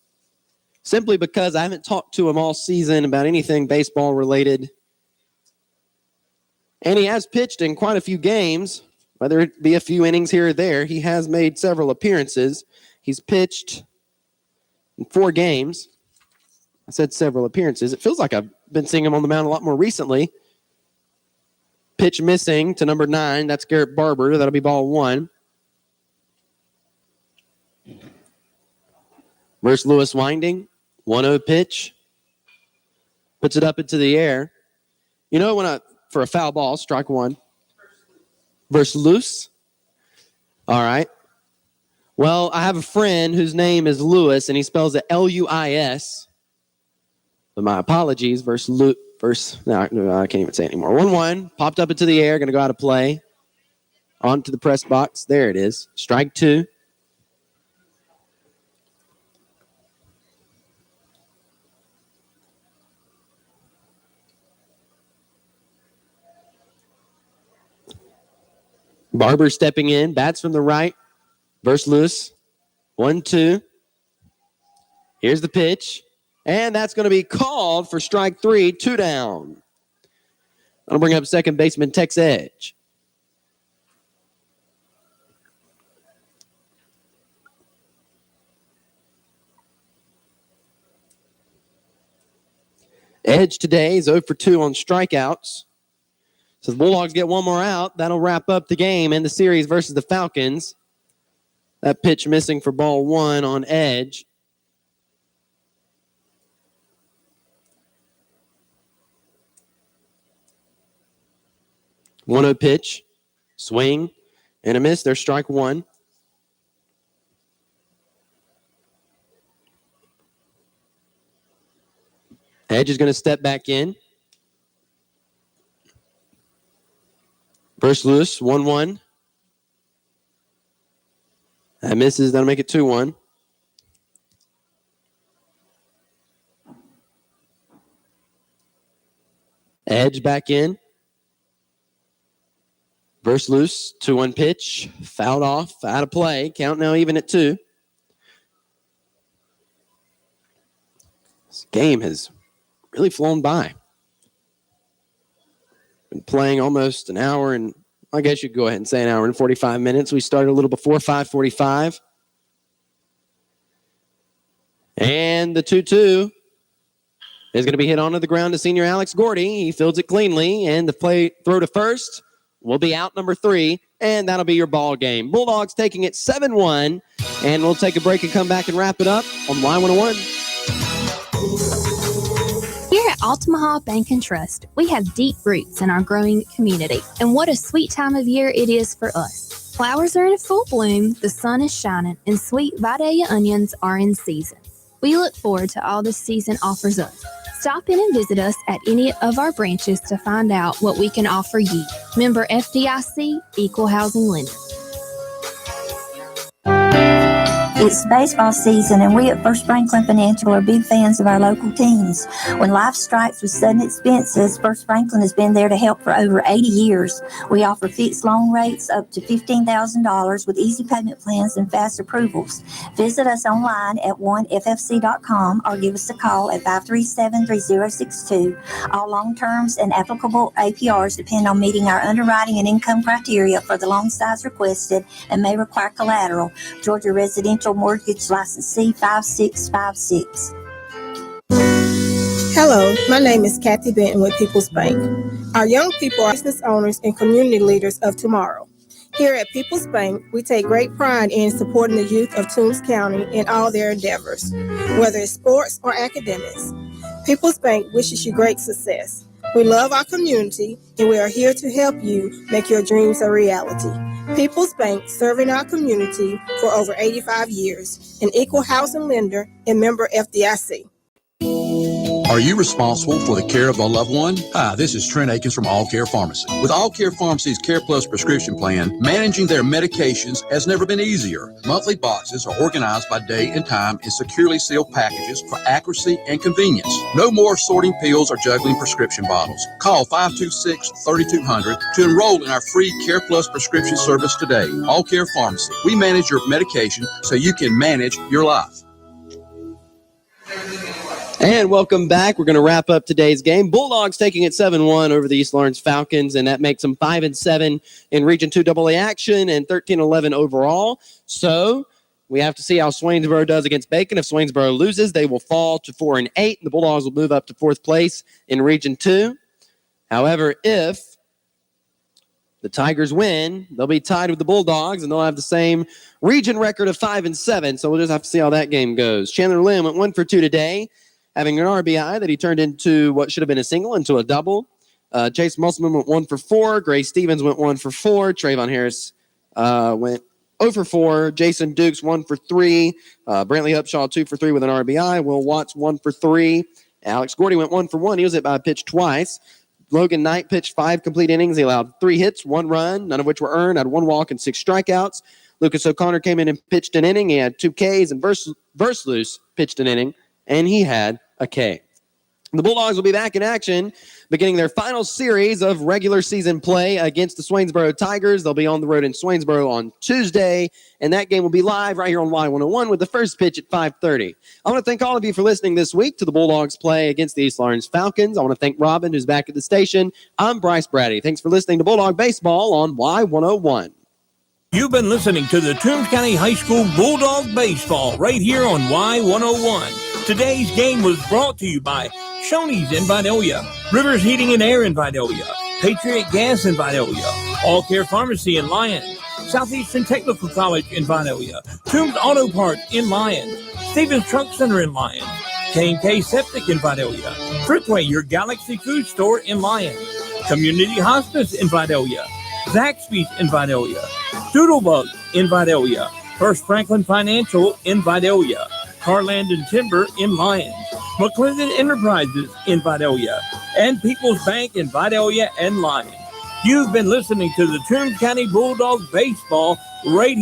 Speaker 2: simply because I haven't talked to him all season about anything baseball related. And he has pitched in quite a few games, whether it be a few innings here or there. He has made several appearances. He's pitched in 4 games. I said several appearances. It feels like I've been seeing him on the mound a lot more recently. Pitch missing to number 9. That's Garrett Barber. That'll be ball 1. Verse Lewis winding. 1-0 pitch. Puts it up into the air. You know, for a foul ball, strike 1. Verse Lewis. All right. Well, I have a friend whose name is Lewis, and he spells it L-U-I-S. But my apologies. No, I can't even say it anymore. 1-1. Popped up into the air. Going to go out of play. Onto the press box. There it is. Strike 2. Barber stepping in, bats from the right. Verse Lewis. 1-2. Here's the pitch. And that's going to be called for strike 3, 2 down. I'll bring up second baseman Tex Edge. Edge today is 0 for 2 on strikeouts. So the Bulldogs get one more out. That'll wrap up the game and the series versus the Falcons. That pitch missing for ball 1 on Edge. One 0 pitch, swing, and a miss. There's strike 1. Edge is going to step back in. Burst loose, 1-1. That misses. That'll make it 2-1. Edge back in. Burst loose, 2-1 pitch. Fouled off, out of play. Count now even at 2. This game has really flown by. Been playing almost an hour and, I guess you could go ahead and say an hour and 45 minutes. We started a little before 5:45. And the 2-2 is going to be hit onto the ground to senior Alex Gordy. He fields it cleanly, and the throw to first will be out number 3, and that'll be your ball game. Bulldogs taking it 7-1, and we'll take a break and come back and wrap it up on Y101.
Speaker 13: Here at Altamaha Bank and Trust, we have deep roots in our growing community, and what a sweet time of year it is for us. Flowers are in full bloom, the sun is shining, and sweet Vidalia onions are in season. We look forward to all this season offers us. Stop in and visit us at any of our branches to find out what we can offer you. Member FDIC, Equal Housing Lender.
Speaker 7: It's baseball season, and we at First Franklin Financial are big fans of our local teams. When life strikes with sudden expenses, First Franklin has been there to help for over 80 years. We offer fixed loan rates up to $15,000 with easy payment plans and fast approvals. Visit us online at oneffc.com or give us a call at 537-3062. All loan terms and applicable APRs depend on meeting our underwriting and income criteria for the loan size requested and may require collateral. Georgia Residential Mortgage License C5656.
Speaker 10: Hello, my name is Kathy Benton with People's Bank. Our young people are business owners and community leaders of tomorrow. Here at People's Bank, we take great pride in supporting the youth of Toombs County in all their endeavors, whether it's sports or academics. People's Bank wishes you great success. We love our community, and we are here to help you make your dreams a reality. People's Bank, serving our community for over 85 years, an equal housing lender and member FDIC.
Speaker 9: Are you responsible for the care of a loved one? Hi, this is Trent Akins from All Care Pharmacy. With All Care Pharmacy's Care Plus prescription plan, managing their medications has never been easier. Monthly boxes are organized by date and time in securely sealed packages for accuracy and convenience. No more sorting pills or juggling prescription bottles. Call 526-3200 to enroll in our free Care Plus prescription service today. All Care Pharmacy. We manage your medication so you can manage your life.
Speaker 2: And welcome back. We're going to wrap up today's game. Bulldogs taking it 7-1 over the East Lawrence Falcons, and that makes them 5-7 in Region 2 AA action and 13-11 overall. So we have to see how Swainsboro does against Bacon. If Swainsboro loses, they will fall to 4-8, and the Bulldogs will move up to 4th place in Region 2. However, if the Tigers win, they'll be tied with the Bulldogs, and they'll have the same region record of 5-7. So we'll just have to see how that game goes. Chandler Lim went 1 for 2 today, having an RBI that he turned into what should have been a single into a double. Chase Musselman went 1 for 4. Gray Stevens went 1 for 4. Trayvon Harris went 0 for 4. Jason Dukes 1 for 3. Brantley Upshaw 2 for 3 with an RBI. Will Watts 1 for 3. Alex Gordy went 1 for 1. He was hit by a pitch twice. Logan Knight pitched 5 complete innings. He allowed 3 hits, 1 run, none of which were earned, had 1 walk and 6 strikeouts. Lucas O'Connor came in and pitched an inning. He had 2 Ks, and Versluis pitched an inning, and he had a K. The Bulldogs will be back in action, beginning their final series of regular season play against the Swainsboro Tigers. They'll be on the road in Swainsboro on Tuesday, and that game will be live right here on Y101 with the first pitch at 5:30. I want to thank all of you for listening this week to the Bulldogs play against the East Lawrence Falcons. I want to thank Robin, who's back at the station. I'm Bryce Brady. Thanks for listening to Bulldog Baseball on Y101.
Speaker 1: You've been listening to the Toombs County High School Bulldog Baseball right here on Y101. Today's game was brought to you by Shoney's in Vidalia, Rivers Heating and Air in Vidalia, Patriot Gas in Vidalia, All Care Pharmacy in Lyons, Southeastern Technical College in Vidalia, Toombs Auto Parts in Lyons, Stevens Truck Center in Lyons, K&K Septic in Vidalia, Fruitway, your Galaxy Food Store in Lyons, Community Hospice in Vidalia, Zaxby's in Vidalia, Doodlebug in Vidalia, First Franklin Financial in Vidalia, Carland and Timber in Lyons, McClendon Enterprises in Vidalia, and People's Bank in Vidalia and Lyons. You've been listening to the Toombs County Bulldogs Baseball Radio.